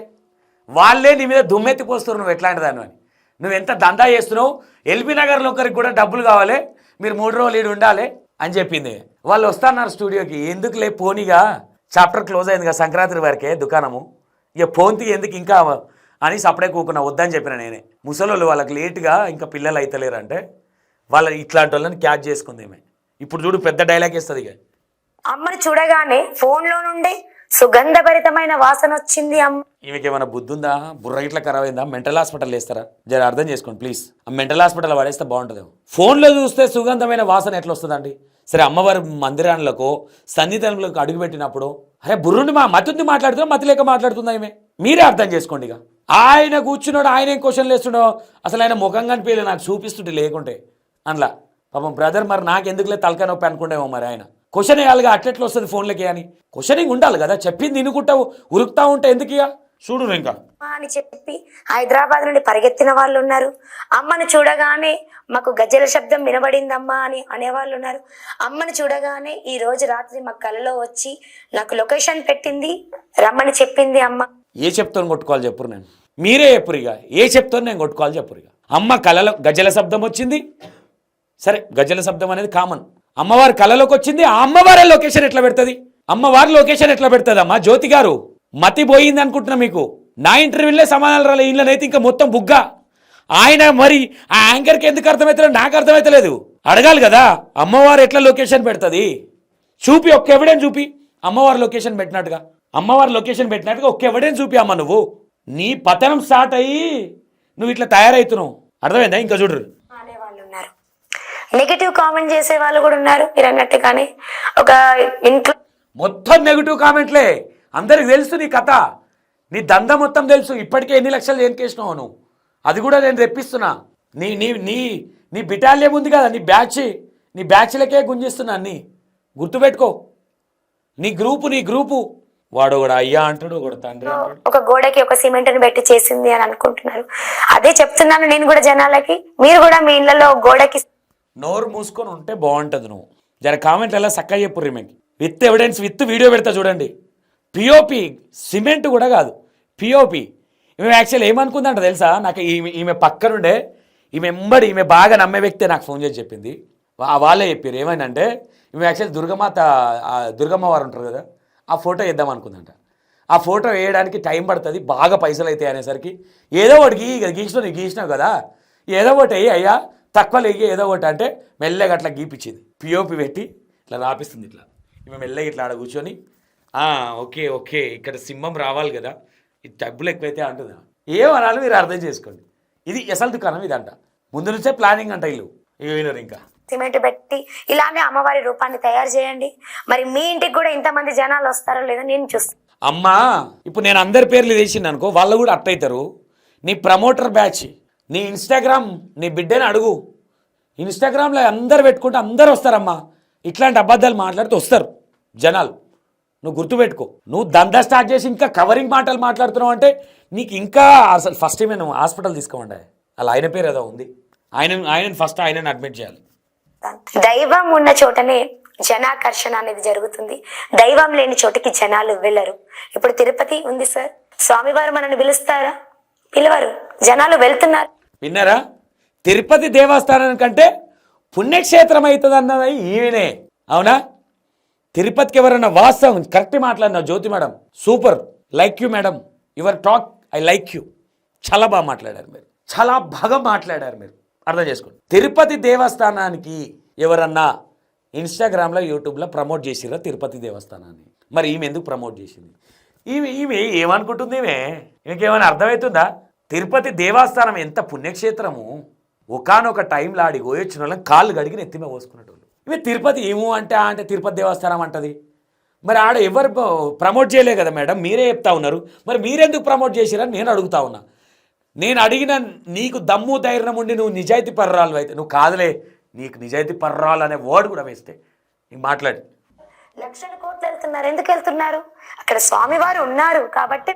వాళ్ళే నీ మీద దుమ్మెత్తి పోస్తారు నువ్వు ఎట్లాంటి దాన్ని అని. నువ్వు ఎంత దందా చేస్తున్నావు. ఎల్బీ నగర్లో ఒకరికి కూడా డబ్బులు కావాలి, మీరు 3 రోజులు ఈడు ఉండాలి అని చెప్పింది. వాళ్ళు వస్తున్నారు స్టూడియోకి. ఎందుకులే పోనీగా, చాప్టర్ క్లోజ్ అయింది కదా సంక్రాంతి వరకే దుకాణము, ఇక పోంతి ఎందుకు ఇంకా అని సపడే కూకున్నా. వద్దని చెప్పిన నేనే. ముసలోళ్ళు వాళ్ళకి లేటుగా ఇంకా పిల్లలు అవుతలేరు అంటే వాళ్ళ ఇట్లాంటి వాళ్ళని క్యాచ్ చేసుకుంది ఈమె. ఇప్పుడు చూడు పెద్ద డైలాగ్ ఇస్తుంది. ఇక అమ్మని చూడగానే ఫోన్ లో నుండి సుగంధభరితమైన వాసన వచ్చింది. ఈమెకి ఏమైనా బుద్ధి ఉందా? బుర్ర ఇట్లా ఖరాబ్ అయిందా? మెంటల్ హాస్పిటల్ వేస్తారా? జర అర్థం చేసుకోండి ప్లీజ్. ఆ మెంటల్ హాస్పిటల్ పడేస్తే బాగుంటుంది. ఫోన్లో చూస్తే సుగంధమైన వాసన ఎట్లా వస్తుందండి? సరే అమ్మవారి మందిరాలకు సన్నిధానంలోకి అడుగుపెట్టినప్పుడు అరే బుర్రుండి మతి ఉంది మాట్లాడుతున్నా, మతి లేక మాట్లాడుతుందా ఈమె? మీరే అర్థం చేసుకోండి. ఇక ఆయన కూర్చున్నాడు, ఆయన ఏం క్వశ్చన్లు వేస్తున్నాడు, అసలు ఆయన ముఖం కనిపించలే నాకు చూపిస్తుంటే లేకుంటే అందులో. పాపం బ్రదర్ మరి నాకు ఎందుకులే తలకాయ నొప్పి అనుకుంటేమో మరి ఆయన క్వశ్చన్ వేయాలిగా, అట్లెట్లు వస్తుంది ఫోన్లకి అని. క్వశ్చనింగ్ ఉండాలి కదా, చెప్పింది తినుకుంటావు ఉరుకుతా ఉంటే ఎందుకు ఇక చూడు ఇంకా అని చెప్పి హైదరాబాద్ నుండి పరిగెత్తిన వాళ్ళు ఉన్నారు. అమ్మను చూడగానే మాకు గజ్జల శబ్దం వినబడిందమ్మా అని అనేవాళ్ళు ఉన్నారు. అమ్మను చూడగానే ఈ రోజు రాత్రి మా కలలో వచ్చి నాకు లొకేషన్ పెట్టింది, రమ్మని చెప్పింది అమ్మ. ఏ చెప్తాను కొట్టుకోవాలి చెప్పురు, నేను మీరే చెప్పురు ఇక ఏ చెప్తాను నేను కొట్టుకోవాలి చెప్పురు ఇక. అమ్మ కళలో గజ్జల శబ్దం వచ్చింది, సరే గజ్జల శబ్దం అనేది కామన్. అమ్మవారి కళలోకి వచ్చింది, ఆ అమ్మవారి లొకేషన్ ఎట్లా పెడుతుంది, అమ్మవారి లొకేషన్ ఎట్లా పెడుతుంది అమ్మా? జ్యోతి గారు మతి పోయింది అనుకుంటున్నా మీకు. నా ఇంటర్వ్యూలే సమాధానాలు రాలే, ఈయనైతే ఇంకా మొత్తం బుగ్గా. ఆయన మరి ఆ యాంకర్కి ఎందుకు అర్థమవుతలేదు, నాకు అర్థమవుతలేదు. అడగాలి కదా అమ్మవారు ఎట్లా లొకేషన్ పెడుతుంది చూపి, ఒక్క ఎవిడెన్స్ చూపి అమ్మవారి లొకేషన్ పెట్టినట్టుగా. అమ్మవారి లొకేషన్ పెట్టినట్టుగా ఒక్క ఎవిడెన్స్ చూపి అమ్మ. నువ్వు నీ పతనం స్టార్ట్ అయ్యి నువ్వు ఇట్లా తయారవుతున్నావు, అర్థమైందా? ఇంకా చూడరు అనేవాళ్ళు ఉన్నారు, నెగిటివ్ కామెంట్ చేసే వాళ్ళు కూడా ఉన్నారు. మీరు అన్నట్టుగానే ఒక ఇంట్లో మొత్తం నెగిటివ్ కామెంట్లే. అందరికి తెలుసు నీ కథ, నీ దంద మొత్తం తెలుసు. ఇప్పటికే ఎన్ని లక్షలు దేనికేసినావు నువ్వు, అది కూడా నేను తెప్పిస్తున్నా. నీ నీ నీ నీ బిటాలియం ఉంది కదా, నీ బ్యాచ్లకే గుంజిస్తున్నా అన్నీ గుర్తుపెట్టుకో. నీ గ్రూపు వాడు కూడా అయ్యా అంటాడు, ఒకడు తండ్రి అంటాడు. ఒక గోడకి ఒక సిమెంట్ని పెట్టి చేసింది అని అనుకుంటున్నారు. అదే చెప్తున్నాను నేను కూడా జనాలకి, మీరు కూడా మీ ఇళ్లలో గోడకి నోరు మూసుకొని ఉంటే బాగుంటుంది. నువ్వు జర కామెంట్లు ఎలా చక్కగా చెప్పు రిమెంట్ విత్ ఎవిడెన్స్ విత్ వీడియో పెడతా చూడండి. పిఓపి సిమెంట్ కూడా కాదు, పిఓపి. ఈమె యాక్చువల్ ఏమనుకుందంట తెలుసా, నాకు ఈమె పక్కనుండే ఈమె బాగా నమ్మే వ్యక్తే నాకు ఫోన్ చేసి చెప్పింది. వాళ్ళే చెప్పారు ఏమైందంటే, ఈమె యాక్చువల్ దుర్గమ్మ వారు ఉంటారు కదా, ఆ ఫోటో వేద్దాం అనుకుందంట. ఆ ఫోటో వేయడానికి టైం పడుతుంది, బాగా పైసలు అవుతాయి అనేసరికి ఏదో ఒకటి గీసినావు కదా, ఏదో ఒకటి అయ్యా తక్కువ లేగి ఏదో ఒకటి అంటే మెల్లగా అట్లా గీపించింది. పిఓపి పెట్టి ఇట్లా రాపిస్తుంది. ఇట్లా ఈమె మెల్లగా ఇట్లా ఆడ కూర్చొని ఓకే ఇక్కడ సింహం రావాలి కదా, ఇది డబ్బులు ఎక్కువైతే అంటుందా ఏమనాలి మీరు అర్థం చేసుకోండి. ఇది అసలు దుకాణం ఇదంట, ముందు నుంచే ప్లానింగ్ అంట ఇల్లు. ఇక వినరు ఇంకా సిమెంట్ పెట్టి ఇలానే అమ్మవారి రూపాన్ని తయారు చేయండి. మరి మీ ఇంటికి కూడా ఇంతమంది జనాలు వస్తారో లేదో నేను చూస్తాను. అమ్మా ఇప్పుడు నేను అందరి పేర్లు వేసింది అనుకో, వాళ్ళు కూడా అట్టయితారు. నీ ప్రమోటర్ బ్యాచ్, నీ ఇన్స్టాగ్రామ్, నీ బిడ్డని అడుగు. ఇన్స్టాగ్రామ్లో అందరు పెట్టుకుంటే అందరు వస్తారమ్మా. ఇట్లాంటి అబద్ధాలు మాట్లాడితే వస్తారు జనాలు. నువ్వు గుర్తుపెట్టుకో. నువ్వు దందా స్టార్ట్ చేసి ఇంకా కవరింగ్ మాటలు మాట్లాడుతున్నావు అంటే నీకు ఇంకా అసలు ఫస్ట్ టైం నువ్వు హాస్పిటల్ తీసుకోమండి. అలా ఆయన పేరు ఏదో ఉంది, ఆయనని ఫస్ట్ ఆయనని అడ్మిట్ చేయాలి. దైవం ఉన్న చోటనే జనాకర్షణ అనేది జరుగుతుంది. దైవం లేని చోటికి జనాలు వెళ్ళరు. ఇప్పుడు తిరుపతి ఉంది సార్, స్వామివారు మనల్ని పిలుస్తారా? పిలవరు, జనాలు వెళ్తున్నారు. విన్నారా? తిరుపతి దేవస్థానం కంటే పుణ్యక్షేత్రం అవుతుంది అన్నది ఈమెనే, అవునా? తిరుపతికి ఎవరన్నా వాస్తవం కరెక్ట్ మాట్లాడినా Jyothi madam, super, like you madam, your talk I like you. చాలా బాగా మాట్లాడారు మీరు, చాలా బాగా మాట్లాడారు మీరు, అర్థం చేసుకోండి. తిరుపతి దేవస్థానానికి ఎవరన్నా ఇన్స్టాగ్రామ్లో యూట్యూబ్లో ప్రమోట్ చేసిరా తిరుపతి దేవస్థానాన్ని? మరి ఈమె ఎందుకు ప్రమోట్ చేసింది? ఈమె ఏమనుకుంటుంది? ఈమెకేమైనా అర్థమవుతుందా? తిరుపతి దేవస్థానం ఎంత పుణ్యక్షేత్రము. ఒకనొక టైంలో ఆడికి పోయొచ్చిన వాళ్ళని కాళ్ళు గడిగి నెత్తిమే పోసుకునేటోళ్ళు. ఇవి తిరుపతి ఏమో అంటే తిరుపతి దేవస్థానం అంటది. మరి ఆడ ఎవరు ప్రమోట్ చేయలే కదా మేడం, మీరే చెప్తా ఉన్నారు. మరి మీరెందుకు ప్రమోట్ చేసిరని నేను అడుగుతా ఉన్నా. నేను అడిగిన నీకు దమ్ము ధైర్యం ఉండి నువ్వు నిజాయితీ పర్రాలు అయితే, నువ్వు కాదులే నీకు నిజాయితీ పర్రాలు అనే వర్డ్ కూడా వేస్తే నీకు మాట్లాడి లక్షల కోట్లు వెళ్తున్నారు. ఎందుకు వెళ్తున్నారు? అక్కడ స్వామివారు ఉన్నారు కాబట్టి.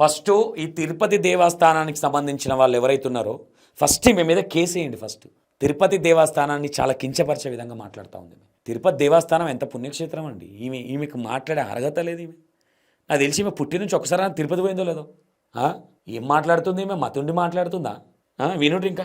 ఫస్ట్ ఈ తిరుపతి దేవస్థానానికి సంబంధించిన వాళ్ళు ఎవరైతే ఉన్నారో ఫస్ట్ ఈమె మీద కేసు వేయండి. ఫస్ట్ తిరుపతి దేవస్థానాన్ని చాలా కించపరిచే విధంగా మాట్లాడుతూ ఉంది. తిరుపతి దేవస్థానం ఎంత పుణ్యక్షేత్రం అండి. ఈమెకు మాట్లాడే అర్హత లేదు. ఈమె నాకు తెలిసి ఈమె పుట్టి నుంచి ఒకసారి తిరుపతి పోయిందో లేదో. ఏం మాట్లాడుతుంది ఈమె? మతుండి మాట్లాడుతుందా? వినుడు ఇంకా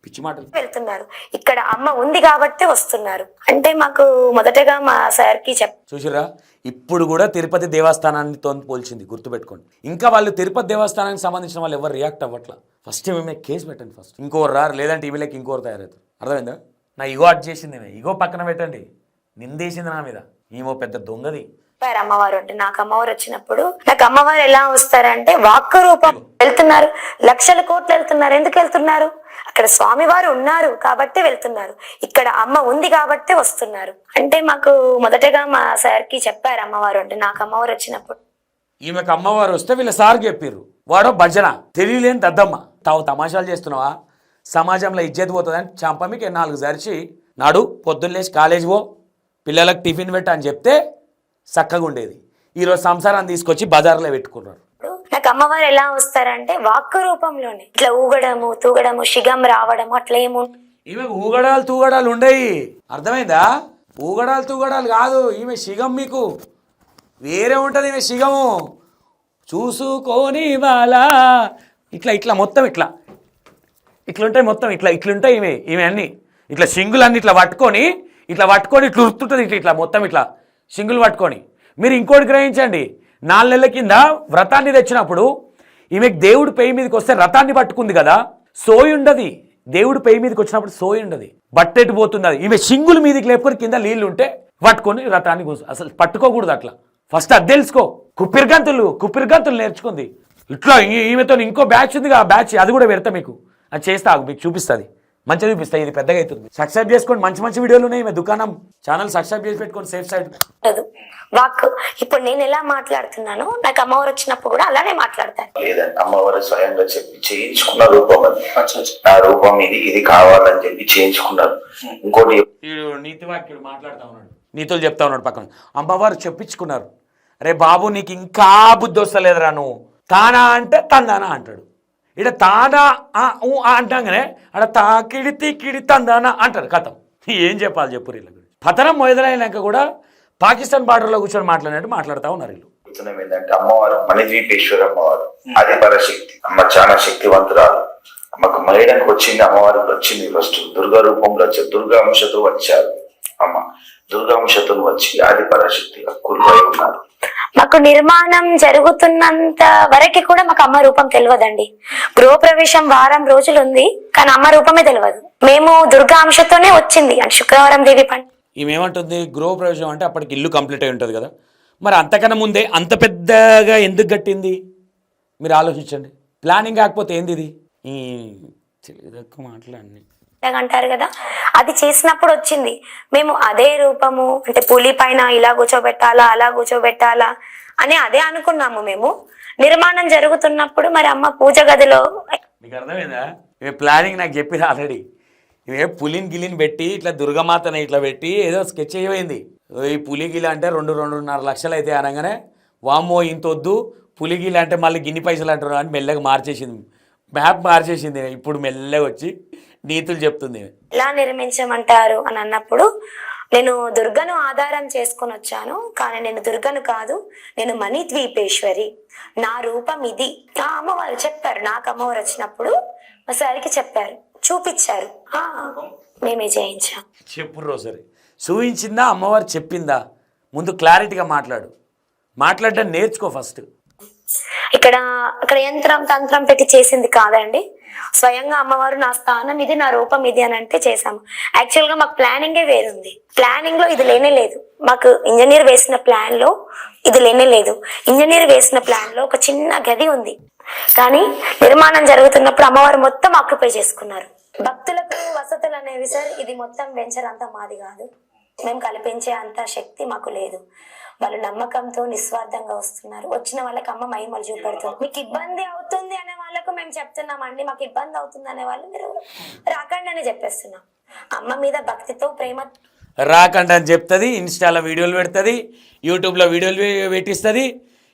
పిచ్చి మాటలు. వెళ్తున్నారు, ఇక్కడ అమ్మ ఉంది కాబట్టి వస్తున్నారు అంటే మాకు మొదటగా మా సార్కి చూసిరా, ఇప్పుడు కూడా తిరుపతి దేవస్థానాన్ని పోల్చింది, గుర్తుపెట్టుకోండి. ఇంకా వాళ్ళు తిరుపతి దేవస్థానానికి సంబంధించిన వాళ్ళు ఎవరు రియాక్ట్ అవ్వట్లా. ఫస్ట్ మేమే కేసు పెట్టండి, ఫస్ట్ ఇంకోరు రారు, లేదంటే ఈమెకి ఇంకోరు తయారవుతారు. అర్థమైందా? నా ఇగో అడ్ చేసింది, ఇగో పక్కన పెట్టండి, నిందేసింది నా మీద. ఏమో పెద్ద దొంగది. అమ్మవారు అంటే నాకు అమ్మవారు వచ్చినప్పుడు నాకు అమ్మవారు ఎలా వస్తారంటే వాక్క రూపం. వెళ్తున్నారు, లక్షల కోట్లు వెళ్తున్నారు. ఎందుకు వెళ్తున్నారు? అక్కడ స్వామివారు ఉన్నారు కాబట్టి వెళ్తున్నారు. ఇక్కడ అమ్మ ఉంది కాబట్టి వస్తున్నారు అంటే మాకు మొదటగా మా సార్కి చెప్పారు అమ్మవారు అంటే నాకు అమ్మవారు వచ్చినప్పుడు. ఈమెకు అమ్మవారు వస్తే వీళ్ళ సార్ చెప్పిర్రు, వాడో భజన తెలియలేని దద్దమ్మ. తావు తమాషాలు చేస్తున్నావా, సమాజంలో ఇజ్జత్ పోతుందని చంపమికి 4 జరిచి నాడు పొద్దున్న లేచి కాలేజీ పో, పిల్లలకు టిఫిన్ పెట్ట అని చెప్తే చక్కగా ఉండేది. ఈరోజు సంసారాన్ని తీసుకొచ్చి బజార్లో పెట్టుకున్నారు. నాకు అమ్మవారు ఎలా వస్తారంటే వాక్కు రూపంలోనే, ఇట్లా ఊగడము తూగడము శిగం రావడము అట్లా ఏము. ఈమె ఊగడాలు తూగడాలు ఉండయి, అర్థమైందా? ఊగడాలు తూగడాలు కాదు, ఈమె శిగం మీకు వేరే ఉంటుంది. ఈమె శిగము చూసుకోని వాళ్ళ ఇట్లా ఇట్లా మొత్తం ఇట్లా ఇట్లుంటాయి, మొత్తం ఇట్లా ఇట్లుంటాయి. ఈమె అన్ని ఇట్లా సింగులు అన్ని ఇట్లా పట్టుకొని ఇట్లా ఉరుకుతుంటుంది, ఇట్లా ఇట్లా మొత్తం ఇట్లా సింగులు పట్టుకొని. మీరు ఇంకోటి గ్రహించండి, 4 నెలల కింద వ్రతాన్ని తెచ్చినప్పుడు ఈమెకు దేవుడు పేయి మీదకి వస్తే రథాన్ని పట్టుకుంది కదా, సోయి ఉండదు. దేవుడు పేయి మీదకి వచ్చినప్పుడు సోయి ఉండదు, బట్టెట్టు పోతుంది. అది ఈమె సింగుల మీదకి లేపుకొని కింద నీళ్ళు ఉంటే పట్టుకొని రథాన్ని అసలు పట్టుకోకూడదు అట్లా. ఫస్ట్ అది తెలుసుకో. కుప్పిరిగంతులు నేర్చుకుంది. ఇట్లా ఈమెతో ఇంకో బ్యాచ్ ఉంది, ఆ బ్యాచ్ అది కూడా పెడతా మీకు, అది చేస్తా, మీకు చూపిస్తుంది, మంచిగా చూపిస్తాయి. ఇది పెద్దగా అవుతుంది. సబ్స్క్రైబ్ చేసుకోండి, మంచి వీడియోలు ఉన్నాయి. ఈమె దుకాణం ఛానల్ సబ్స్క్రైబ్ చేసి పెట్టుకోండి, సేఫ్ సైడ్. వాక్ ఇప్పుడు నేను ఎలా మాట్లాడుతున్నానో నాకు అమ్మవారు వచ్చినప్పుడు కూడా అలానే మాట్లాడతాను. లేదండి, అమ్మవారు స్వయంగా చెప్పి చేయించుకున్న రూపం అది. నా రూపం ఇది కావాలని చెప్పి చేయించుకున్నారు. ఇంకోటి నీతి వాక్యుడు మాట్లాడుతూ ఉన్నాడు, నీతులు చెప్తా ఉన్నాడు పక్కన. అమ్మవారు చెప్పించుకున్నారు, అరే బాబు నీకు ఇంకా బుద్ధి వస్తలేదురా, నువ్వు తానా అంటే తందానా అంటాడు. ఇక్కడ తానా అంటాగానే అక్కడ కిడి తందానా అంటారు. కథం ఏం చెప్పాలి చెప్పు. వీళ్ళకి పతనం మొదలైనాక కూడా పాకిస్తాన్ బార్డర్లో కూర్చొని మాట్లాడినట్టు మాట్లాడుతూ ఉన్నారు వీళ్ళు. ఏంటంటే అమ్మవారు మణిద్వీపేశ్వరి అమ్మవారు, అది పరశక్తి అమ్మ, చాలా శక్తివంతురాలు. అమ్మకు మహిళకు వచ్చింది, అమ్మవారికి వచ్చింది. ఫస్ట్ దుర్గా రూపంలో వచ్చారు, దుర్గాంశతో వచ్చారు. అమ్మ దుర్గాంశతో వచ్చి ఆది పరాశక్తిగా కురువై ఉన్నారు. మాకు నిర్మాణం జరుగుతున్నంత వరకు కూడా మాకు అమ్మ రూపం తెలియదండి. గృహప్రవేశం వారం రోజులు ఉంది, కానీ అమ్మ రూపమే తెలియదు. మేము దుర్గాంశతోనే వచ్చింది అంటే శుక్రవారం దేవి పండుగ. ఈమెమంటుంది గృహప్రవేశం అంటే అప్పటికి ఇల్లు కంప్లీట్ అయి ఉంటుంది కదా, మరి అంతకన్నా ముందే అంత పెద్దగా ఎందుకు కట్టింది మీరు ఆలోచించండి. ప్లానింగ్ కాకపోతే ఏంది ఇది? ఈ తెలియదక్కువ మాటలన్నీ అంటారు కదా, అది చేసినప్పుడు వచ్చింది. మేము అదే రూపము అంటే పులి పైన ఇలా కూర్చోబెట్టాలా అలా కూర్చోబెట్టాలా అని అదే అనుకున్నాము. మేము నిర్మాణం జరుగుతున్నప్పుడు మరి అమ్మ పూజ గదిలో. మీకు అర్థమైందా? ఇవి ప్లానింగ్ నాకు చెప్పిన ఆల్రెడీ. ఇవే పులిని గిలిని పెట్టి ఇట్లా దుర్గమాతని ఇట్లా పెట్టి ఏదో స్కెచ్ అయిపోయింది. ఈ పులిగిలి అంటే 2-2.5 లక్షలు అయితే అనగానే వామ్మో ఇంత వద్దు, పులిగిలి అంటే మళ్ళీ గిన్ని పైసలు అంటారు అని మెల్లగా మార్చేసింది, మ్యాప్ మార్చేసింది. ఇప్పుడు మెల్లగా వచ్చి నీతులు చెప్తుంది. ఎలా నిర్మించమంటారు అని అన్నప్పుడు నేను దుర్గను ఆధారం చేసుకొని వచ్చాను, కానీ నేను దుర్గను కాదు, నేను మణిద్వీపేశ్వరి, నా రూపం ఇది. ఆ అమ్మవారు చెప్పారు, నాకు అమ్మవారు వచ్చినప్పుడు మా సారికి చెప్పారు, చూపించారు, మేమే చేయించాం. చెప్పు రోజరి చూపించిందా అమ్మవారు చెప్పిందా? ముందు క్లారిటీగా మాట్లాడడం నేర్చుకో ఫస్ట్. ఇక్కడ యంత్రం తంత్రం పెట్టి చేసింది కాదండి. స్వయంగా అమ్మవారు నా స్థానం ఇది, నా రూపం ఇది అని అంటే చేసాము. యాక్చువల్ గా మాకు ప్లానింగే వేరుంది. ప్లానింగ్ లో ఇది లేనే లేదు. మాకు ఇంజనీర్ వేసిన ప్లాన్ లో ఇది లేనే లేదు. ఇంజనీర్ వేసిన ప్లాన్ లో ఒక చిన్న గది ఉంది, కానీ నిర్మాణం జరుగుతున్నప్పుడు అమ్మవారు మొత్తం ఆక్యుపై చేసుకున్నారు. భక్తులకు వసతులు అనేవి సార్, ఇది మొత్తం వెంచర్ అంతా మాది కాదు, మేము కల్పించే అంత శక్తి మాకు లేదు. వాళ్ళు నమ్మకంతో నిస్వార్థంగా వస్తున్నారు. వచ్చిన వాళ్ళకి అమ్మ మహిమలు చూపెడుతుంది. మీకు ఇబ్బంది అవుతుంది అనే వాళ్ళకు మేము చెప్తున్నామండి, మాకు ఇబ్బంది అవుతుంది అనే వాళ్ళు మీరు రాకండి అని చెప్పేస్తున్నాం. అమ్మ మీద భక్తితో ప్రేమ రాకండి అని చెప్తుంది. ఇన్స్టాలో వీడియోలు పెడుతుంది, యూట్యూబ్లో వీడియోలు పెట్టిస్తుంది,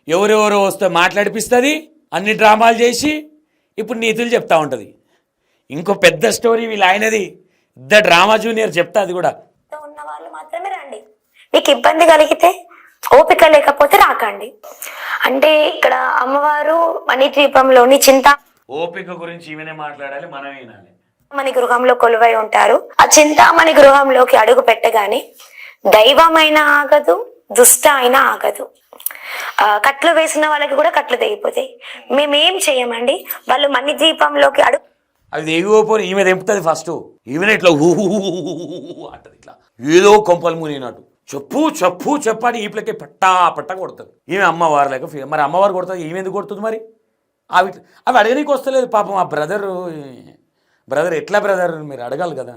ఎవరెవరో వస్తే మాట్లాడిపిస్తుంది, అన్ని డ్రామాలు చేసి ఇప్పుడు నీతులు చెప్తా ఉంటుంది. ఇంకో పెద్ద స్టోరీ వీళ్ళు ఆయనది, ద డ్రామా జూనియర్ చెప్తా. అది కూడా ఉన్న వాళ్ళు మాత్రమే రండి. మీకు ఇబ్బంది కలిగితే, ఓపిక లేకపోతే రాకండి. అంటే ఇక్కడ అమ్మవారు మణిద్వీపంలోని ఓపిక గురించి ఈమెనే మాట్లాడాలి, మనం వినాలి. చింతామణి గృహంలో కొలువై ఉంటారు. ఆ చింతామణి గృహంలోకి అడుగు పెట్టగానే దైవమైన ఆగదు, దుష్ట అయినా ఆగదు. కట్లు వేసిన వాళ్ళకి కూడా కట్లు తెగిపోతాయి. మేమేం చెయ్యమండి. వాళ్ళు మణిద్వీపంలోకి అది తెగిపోయి ఈమె తెంపుతుంది ఫస్ట్. ఈమెనే ఇట్లా అంటది, ఇట్లా ఏదో కొంపలు మునిగినట్టు చెప్పు చెప్పు చెప్పని ఈపులకి పట్టా కొడుతుంది. ఈమె అమ్మవారు లేక మరి అమ్మవారు కొడుతుంది, ఈమె ఎందుకు కొడుతుంది మరి? అవి అడగనీకి వస్తలేదు పాపం. ఆ బ్రదర్ ఎట్లా బ్రదర్ మీరు అడగాలి కదా.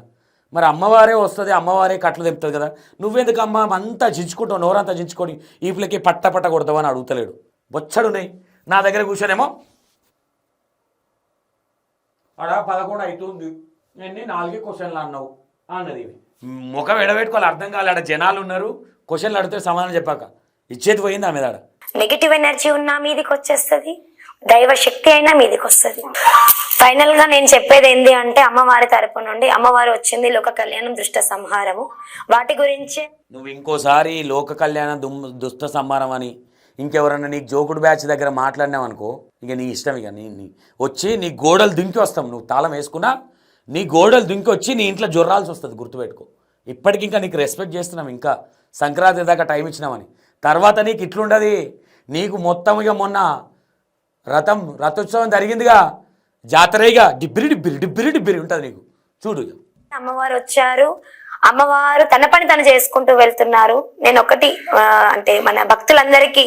మరి అమ్మవారే వస్తుంది, అమ్మవారే కట్లు తెంపుతుంది కదా, నువ్వెందుకు అమ్మ అంతా జించుకుంటావు, నోరంతా జించుకొని ఈపులకి పట్ట కొడతావు అని అడుగుతలేడు. బొచ్చడున్నాయి. నా దగ్గర కూర్చోనేమో ఆడ 11 అవుతుంది, నేను 4 క్వశ్చన్లు అన్నావు అన్నది. ముఖం ఎడబెట్టుకోవాలి, అర్థం కావాలి. ఆడ జనాలు ఉన్నారు, క్వశ్చన్లు అడిగితే సమాధానం చెప్పాక ఇచ్చేది పోయింది ఆమె ఆడ. నెగిటివ్ ఎనర్జీ ఉన్నా మీదికి వచ్చేస్తుంది, దైవ శక్తి అయినా మీదికి వస్తుంది. ఫైనల్ గా నేను చెప్పేది ఏంటి అంటే, అమ్మవారి తరపు నుండి అమ్మవారు వచ్చింది లోక కళ్యాణం దుష్ట సంహారము, వాటి గురించే. నువ్వు ఇంకోసారి లోక కళ్యాణ దుష్ట సంహారం అని ఇంకెవరన్నా నీకు జోకుడు బ్యాచ్ దగ్గర మాట్లాడినావు అనుకో, ఇక నీ ఇష్టం. ఇక నీ వచ్చి నీ గోడలు దుంకి వస్తాం. నువ్వు తాళం వేసుకున్నా నీ గోడలు దుంకి వచ్చి నీ ఇంట్లో జొర్రాల్సి వస్తుంది, గుర్తుపెట్టుకో. ఇప్పటికి ఇంకా నీకు రెస్పెక్ట్ చేస్తున్నాం, ఇంకా సంక్రాంతి దాకా టైం ఇచ్చినామని. తర్వాత నీకు ఇట్లుండదు. నీకు మొత్తం ఇక మొన్న రథోత్సవం జరిగిందిగా, జాతరగా డిబ్బిరి డిబ్బిరి డిబ్బిరి డిబ్బిరి ఉంటుంది నీకు. చూడు, అమ్మవారు వచ్చారు, అమ్మవారు తన పని తను చేసుకుంటూ వెళ్తున్నారు. నేను ఒకటి అంటే మన భక్తులందరికీ,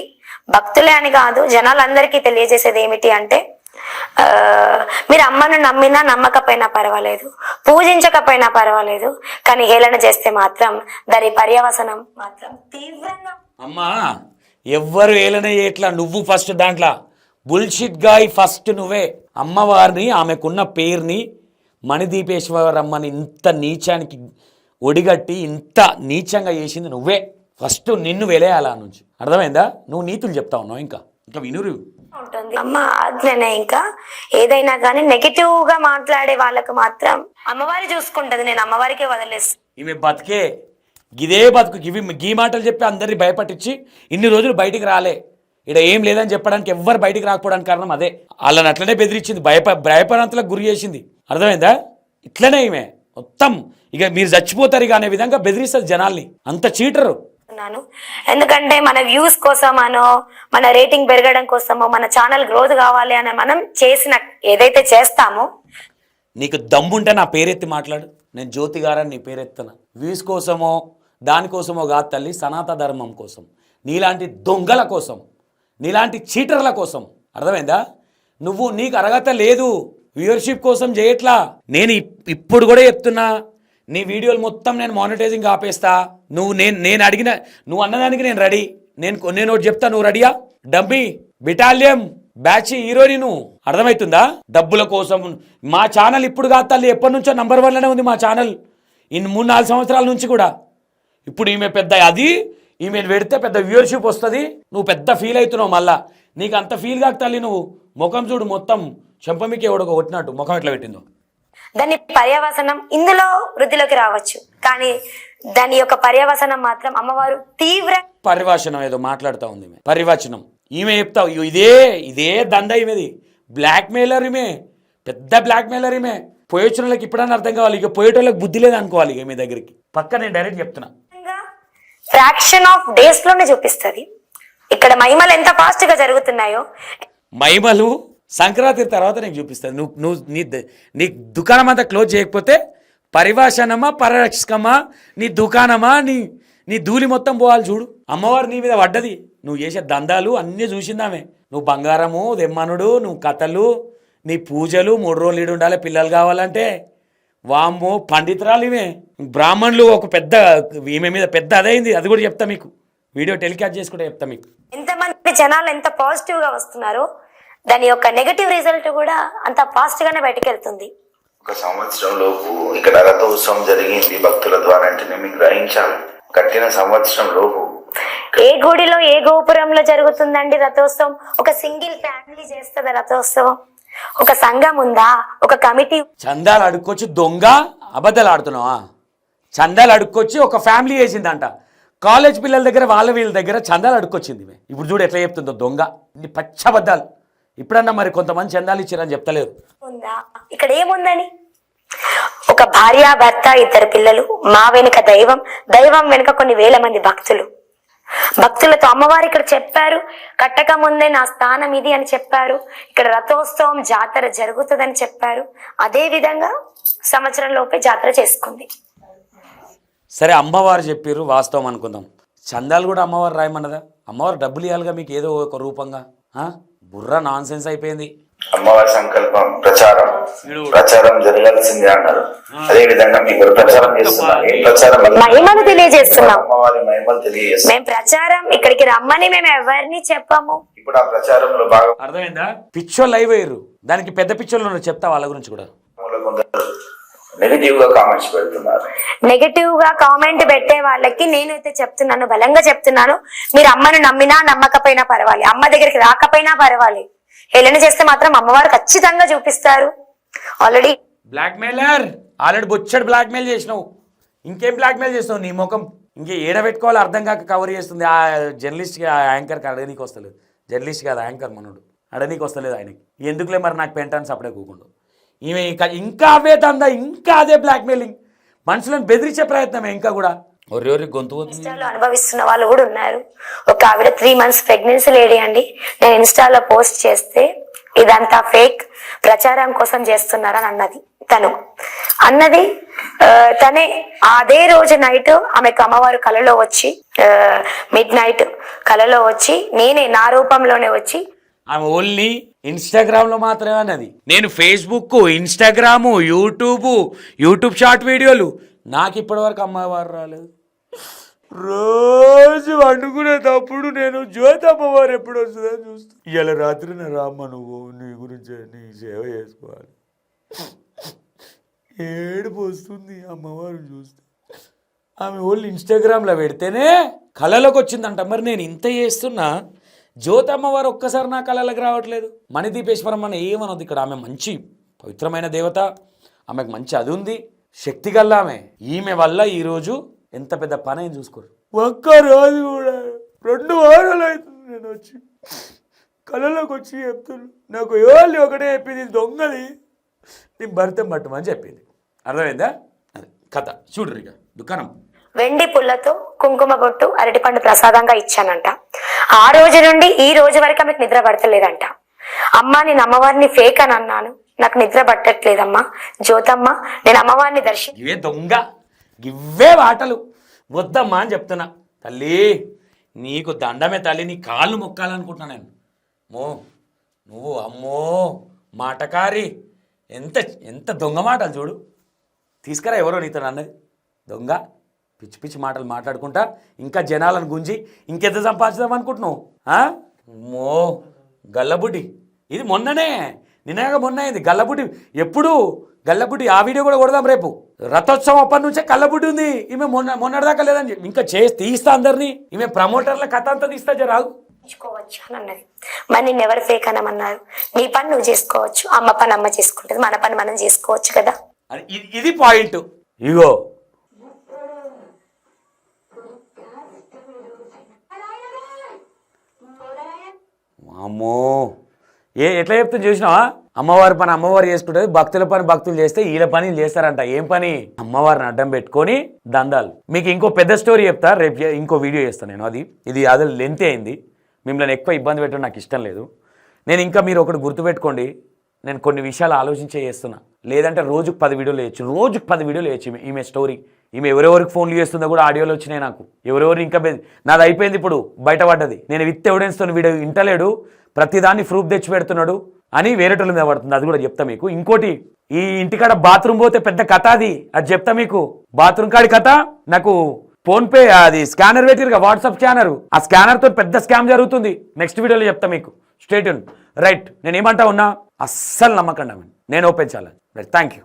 భక్తులే అని కాదు జనాలందరికీ తెలియజేసేది ఏమిటి అంటే, మీరు అమ్మను నమ్మినా నమ్మకపోయినా పర్వాలేదు, పూజించకపోయినా పర్వాలేదు, కానీ హేళన చేస్తే మాత్రం దాని పర్యవసనం మాత్రం తీవ్రంగా. అమ్మా ఎవ్వరు ఏలన చేయట్లా, నువ్వు ఫస్ట్ దాంట్లో బుల్షిట్ గాయ్ ఫస్ట్ నువ్వే. అమ్మవారిని, ఆమెకున్న పేరుని మణిదీపేశ్వరమ్మని ఇంత నీచానికి ఒడిగట్టి ఇంత నీచంగా చేసింది నువ్వే. ఫస్ట్ నిన్ను వెలేయాల నుంచి, అర్థమైందా? నువ్వు నీతులు చెప్తా ఉన్నావు, ఇంకా వినురు ఉంటుంది. అమ్మ ఆజ్ఞనే. ఇంకా ఏదైనా కానీ నెగిటివ్ గా మాట్లాడే వాళ్ళకు మాత్రం అమ్మవారి చూసుకుంటది, నేను అమ్మవారికే వదిలేస్తాను. ఈమె బతికే గిదే బతుకు, గీ మాటలు చెప్పి అందరినీ భయపట్టించి ఇన్ని రోజులు బయటికి రాలే. ఇక్కడ ఏం లేదని చెప్పడానికి ఎవ్వరు బయటికి రాకపోవడానికి కారణం అదే. వాళ్ళని అట్లనే బెదిరించింది, భయపడంతలకు గురి చేసింది, అర్థమైందా? ఇట్లనే ఈమె మొత్తం ఇక మీరు చచ్చిపోతారు ఇక అనే విధంగా బెదిరిస్తుంది జనాల్ని, అంత చీటరు. ఎందుకంటే మన వ్యూస్ కోసమనో, మన రేటింగ్ పెరగడం కోసమో, మన ఛానల్ గ్రోత్ కావాలి అని మనం చేసిన ఏదైతే చేస్తామో. నీకు దమ్ముంటే నా పేరెత్తి మాట్లాడు, నేను జ్యోతి గారని నీ పేరెత్తున్నా. వ్యూస్ కోసమో దానికోసమో కాదు తల్లి, సనాతన ధర్మం కోసం, నీలాంటి దొంగల కోసం, నీలాంటి చీటర్ల కోసం, అర్థమైందా? నీకు అర్హత లేదు, వ్యూవర్షిప్ కోసం చేయట్లా. నేను ఇప్పుడు కూడా చెప్తున్నా, నీ వీడియోలు మొత్తం నేను మానిటైజింగ్ ఆపేస్తా. నేను అడిగిన నువ్వు అన్నదానికి నేను రెడీ. నేను ఒకటి చెప్తా, నువ్వు రెడీయా? డబ్బి బిటాలియం బ్యాచ్ హీరోని నువ్వు, అర్థమవుతుందా? డబ్బుల కోసం మా ఛానల్ ఇప్పుడు కాదు తల్లి, ఎప్పటి నుంచో నంబర్ 1లోనే ఉంది మా ఛానల్, 3-4 సంవత్సరాల నుంచి కూడా. ఇప్పుడు ఈమె పెద్ద అది, ఈమె పెడితే పెద్ద వ్యూవర్షిప్ వస్తుంది, నువ్వు పెద్ద ఫీల్ అవుతున్నావు. మళ్ళా నీకు అంత ఫీల్ కాక తల్లి, నువ్వు ముఖం చూడు, మొత్తం చెంపమికి ఎవడో కొట్టినట్టు ముఖం ఎట్లా పెట్టిందో. దాని పర్యవసనం ఇందులో వృద్ధిలోకి రావచ్చు, కానీ దాని యొక్క పర్యవసనం మాత్రం అమ్మవారు తీవ్ర పరివాచనం ఏదో మాట్లాడుతూ ఉంది. పరివాచనం ఈమె చెప్తావు, ఇదే దండ ఈమెది. బ్లాక్ మెయిలర్ ఈమె, పెద్ద బ్లాక్ మెయిలర్ ఈమె. పోయొచ్చిన వాళ్ళకి ఇప్పుడన్నా అర్థం కావాలి, ఇక పోయేటోళ్ళకి బుద్ధి లేదు అనుకోవాలి. ఈమె దగ్గరికి పక్క నేను డైరెక్ట్ చెప్తున్నా, ఫ్రాక్షన్ ఆఫ్ డేస్ లోనే చూపిస్తుంది. ఇక్కడ మహిమలు ఎంత ఫాస్ట్ గా జరుగుతున్నాయో, మహిమలు సంక్రాంతి తర్వాత నీకు చూపిస్తుంది. నువ్వు నీ దుకాణం అంతా క్లోజ్ చేయకపోతే పరివాసనమా పరిరక్షకమా నీ దుకాణమా నీ ధూళి మొత్తం పోవాలి. చూడు, అమ్మవారు నీ మీద పడ్డది, నువ్వు చేసే దందాలు అన్నీ చూసిందామే. నువ్వు బంగారము దెమ్మనుడు, నువ్వు కథలు, నీ పూజలు, 3 రోజులు ఈడు ఉండాలి పిల్లలు కావాలంటే. వామ్మో పండితురాలు ఈమె. బ్రాహ్మణులు ఒక పెద్ద ఈమె మీద పెద్ద అదైంది, అది కూడా చెప్తా మీకు, వీడియో టెలికాస్ట్ చేసుకుంటే చెప్తా మీకు. ఎంతమంది జనాలు ఎంత పాజిటివ్ గా వస్తున్నారో, దాని యొక్క నెగటివ్ రిజల్ట్ కూడా అంత ఫాస్ట్ గానే బయటకు వెళ్తుంది. ఒక సంవత్సరం లోపు ఇక్కడ రథోత్సవం జరిగింది భక్తుల ద్వారా అంటే మీకు గ్రహించాలి. కట్టిన సంవత్సరం లోపు ఏ గుడిలో ఏ గోపురంలో జరుగుతుందండి రథోత్సవం? ఒక సింగిల్ ఫ్యామిలీ చేస్తుందా రథోత్సవం? ఒక సంఘం ఉందా? ఒక కమిటీ? చందాలు అడుక్కొచ్చి దొంగ అబద్ధాలు ఆడుతున్నావా? చందాలు అడుక్కొచ్చి ఒక ఫ్యామిలీ వేసిందంట. కాలేజ్ పిల్లల దగ్గర వీళ్ళ దగ్గర చందాలు అడుక్కొచ్చింది. ఇప్పుడు చూడు ఎట్లా చెప్తుందో దొంగ, పచ్చబద్దాలు. ఇప్పుడన్నా మరి కొంతమంది చందాలు ఇచ్చారని చెప్తలేరు. ఉందా? ఇక్కడ ఏముందని, ఒక భార్య భర్త 2 పిల్లలు, మా వెనుక దైవం, దైవం వెనుక కొన్ని వేల మంది భక్తులతో అమ్మవారు ఇక్కడ చెప్పారు, కట్టక ముందే నా స్థానం ఇది అని చెప్పారు. ఇక్కడ రథోత్సవం జాతర జరుగుతుందని చెప్పారు. అదే విధంగా సంవత్సరం లోపే జాతర చేసుకుంది. సరే అమ్మవారు చెప్పారు, వాస్తవం అనుకుందాం. చందాలు కూడా అమ్మవారు రాయమన్నదా? అమ్మవారు డబ్బులు ఇవ్వాలిగా మీకు ఏదో ఒక రూపంగా. బుర్ర నాన్ సెన్స్ అయిపోయింది. అమ్మవారి సంకల్పం ప్రచారం జరగాల్సిందే అన్నారు. అదే విధంగా మీకు ప్రచారం చేస్తున్నారు. ఏం ప్రచారం? మహిమను తెలియజేస్తున్నాం. అమ్మవారి మహిమలు తెలియజేస్తున్నాం. మేము ప్రచారం ఇక్కడికి రమ్మని మేము ఎవరిని చెప్పాము. ఇప్పుడు ఆ ప్రచారంలో భాగం అర్థమైందా? పిచ్చో లైవ్ అయ్యారు, దానికి పెద్ద పిచ్చోళ్ళు చెప్తా వాళ్ళ గురించి కూడా. కొందరు నెగిటివ్ గా కామెంట్స్ పెడుతున్నారు. నెగటివ్ గా కామెంట్ పెట్టే వాళ్ళకి నేనైతే చెప్తున్నాను, బలంగా చెప్తున్నాను, మీరు అమ్మను నమ్మినా నమ్మకపోయినా పర్వాలి, అమ్మ దగ్గరికి రాకపోయినా పర్వాలి, హేళన చేస్తే మాత్రం అమ్మవారు ఖచ్చితంగా చూపిస్తారు. ఆల్రెడీ బ్లాక్ మెయిలర్, ఆల్రెడీ బొచ్చడు బ్లాక్ మెయిల్ చేసినావు, ఇంకేం బ్లాక్ మెయిల్ చేసినావు? నీ ముఖం ఇంకే ఏడ పెట్టుకోవాలో అర్థం కాక కవర్ చేస్తుంది. ఆ జర్నలిస్ట్ ఆ యాంకర్కి అడగనీకి వస్తలేదు. జర్నలిస్ట్ కాదు, యాంకర్ మనోడు, అడగనీకి వస్తలేదు ఆయనకి. ఎందుకులే మరి నాకు పెంటాను సపడే కూకుండా. ఈమె ఇంకా అవే దందా, ఇంకా అదే బ్లాక్ మెయిలింగ్, మనుషులను బెదిరించే ప్రయత్నమే ఇంకా కూడా. ఒరే గొంతు ఇన్స్టాలో అనుభవిస్తున్న వాళ్ళు కూడా ఉన్నారు. ఒక ఆవిడ 3 months ప్రెగ్నెన్సీ లేడీ అండి. నేను ఇన్స్టాలో పోస్ట్ చేస్తే ఇదంతా ఫేక్, ప్రచారం కోసం చేస్తున్నారని అన్నది. తనే అదే రోజు నైట్ ఆమెకు అమ్మవారు కలలో వచ్చి, మిడ్-నైట్ కలలో వచ్చి, నేనే నా రూపంలోనే వచ్చి, ఆమె ఓన్లీ ఇన్స్టాగ్రామ్ లో మాత్రమే అన్నది. నేను ఫేస్బుక్, ఇన్స్టాగ్రాము, యూట్యూబ్ షార్ట్ వీడియోలు, నాకు ఇప్పటి వరకు అమ్మవారు రాలేదు. రోజు వండుకునేటప్పుడు నేను జ్యోతి అమ్మవారు ఎప్పుడు వస్తుందని చూస్తా. ఇలా రాత్రి నా రామ్మ, నువ్వు నీ గురించి నీ సేవ చేసుకోవాలి. ఏడుపు వస్తుంది అమ్మవారు చూస్తే. ఆమె ఓన్లీ ఇన్స్టాగ్రామ్లో పెడితేనే కళలోకి వచ్చిందంట. మరి నేను ఇంత చేస్తున్నా, జ్యోతి అమ్మవారు ఒక్కసారి నా కళలకు రావట్లేదు. మణిదీపేశ్వరం అన్న ఏమన్నది ఇక్కడ. ఆమె మంచి పవిత్రమైన దేవత, ఆమెకు మంచి అది ఉంది, శక్తి గల్ల ఆమె. ఈమె వల్ల ఈరోజు ఎంత పెద్ద పని అని చూసుకోరు. ఒక్కరోజు కూడా 2 వారాలు అవుతుంది నేను వచ్చి కళలోకి వచ్చి చెప్తాను, నాకు ఎవరు ఒకటే చెప్పింది, దొంగది నీ భర్త పట్టమని చెప్పింది. అర్థమైందా? అదే కథ. చూడరు ఇక దుకాణం. వెండి పుల్లతో కుంకుమ బొట్టు, అరటిపండు ప్రసాదంగా ఇచ్చానంట. ఆ రోజు నుండి ఈ రోజు వరకు ఆమెకు నిద్ర పడతలేదంట. అమ్మా, నేను అమ్మవారిని ఫేక్ అని అన్నాను, నాకు నిద్ర పట్టట్లేదమ్మా. జ్యోతమ్మ, నేను అమ్మవారిని ఇవే దొంగ, ఇవే వాటలు వద్దమ్మా అని చెప్తున్నా. తల్లి నీకు దండమే తల్లి, నీ కాళ్ళు మొక్కాలనుకుంటున్నా నేను. నువ్వు అమ్మో మాటకారి, ఎంత ఎంత దొంగ మాటలు చూడు. తీసుకురా ఎవరో నీతో అన్నది. దొంగ పిచ్చి పిచ్చి మాటలు మాట్లాడుకుంటా ఇంకా జనాలను గుంజి ఇంకెంత సంపాదించుదాం అనుకుంటున్నావు? అమ్మో గల్లబుడ్డి, ఇది మొన్ననే, నిన్నగా మొన్న అయింది గల్లబుడ్డి. ఎప్పుడు గల్లబుడ్డి? ఆ వీడియో కూడా కొడదాం రేపు. రథోత్సవం అప్పటి నుంచే కళ్ళబుడ్డి ఉంది. ఈమె మొన్నటిదాకా లేదని చెప్పి ఇంకా తీస్తా అందరినీ. ఈమె ప్రమోటర్ల కథ అంతా తీస్తా జరాగు. చేసుకోవచ్చు అని అన్నది. మరి నిన్ను ఎవరు ఫేక్ అనమన్నారు? నీ పని నువ్వు చేసుకోవచ్చు, అమ్మ పని అమ్మ చేసుకుంటుంది, మన పని మనం చేసుకోవచ్చు కదా. ఇది పాయింట్. ఇగో అమ్మో ఎట్లా చెప్తుంది చూసినావా? అమ్మవారి పని అమ్మవారు చేసుకుంటుంది, భక్తుల పని భక్తులు చేస్తే వీళ్ళ పని చేస్తారంట. ఏం పని? అమ్మవారిని అడ్డం పెట్టుకొని దందాలు. మీకు ఇంకో పెద్ద స్టోరీ చెప్తా, రేపు ఇంకో వీడియో చేస్తాను నేను. ఇది అదే లెంత్ అయింది, మిమ్మల్ని ఎక్కువ ఇబ్బంది పెట్టడం నాకు ఇష్టం లేదు. నేను ఇంకా మీరు ఒకటి గుర్తుపెట్టుకోండి, నేను కొన్ని విషయాలు ఆలోచించే చేస్తున్నా. లేదంటే రోజుకు 10 వీడియోలు వేయచ్చు. ఈమె స్టోరీ, ఈమె ఎవరెవరికి ఫోన్లు చేస్తుందో కూడా ఆడియోలు వచ్చినాయి నాకు. ఎవరెవరు ఇంకా నాది అయిపోయింది, ఇప్పుడు బయటపడ్డది. నేను విత్ ఎవిడెన్స్తో వీడియో ఇంటలేడు, ప్రతిదాన్ని ప్రూఫ్ తెచ్చి పెడుతున్నాడు అని వేరేటోళ్ళ మీద పడుతుంది. అది కూడా చెప్తా మీకు. ఇంకోటి, ఈ ఇంటికాడ బాత్రూమ్ పోతే పెద్ద కథ, అది చెప్తా మీకు. బాత్రూమ్ కాడి కథ. నాకు ఫోన్ పే అది స్కానర్ పెట్టిరుగా, వాట్సాప్ స్కానర్, ఆ స్కానర్ తో పెద్ద స్కామ్ జరుగుతుంది. నెక్స్ట్ వీడియోలో చెప్తా మీకు. Stay tune. రైట్, నేను ఏమంటా ఉన్నా, అస్సలు నమ్మకండి, నేను ఓపెన్ చేయాలి. Right, thank you.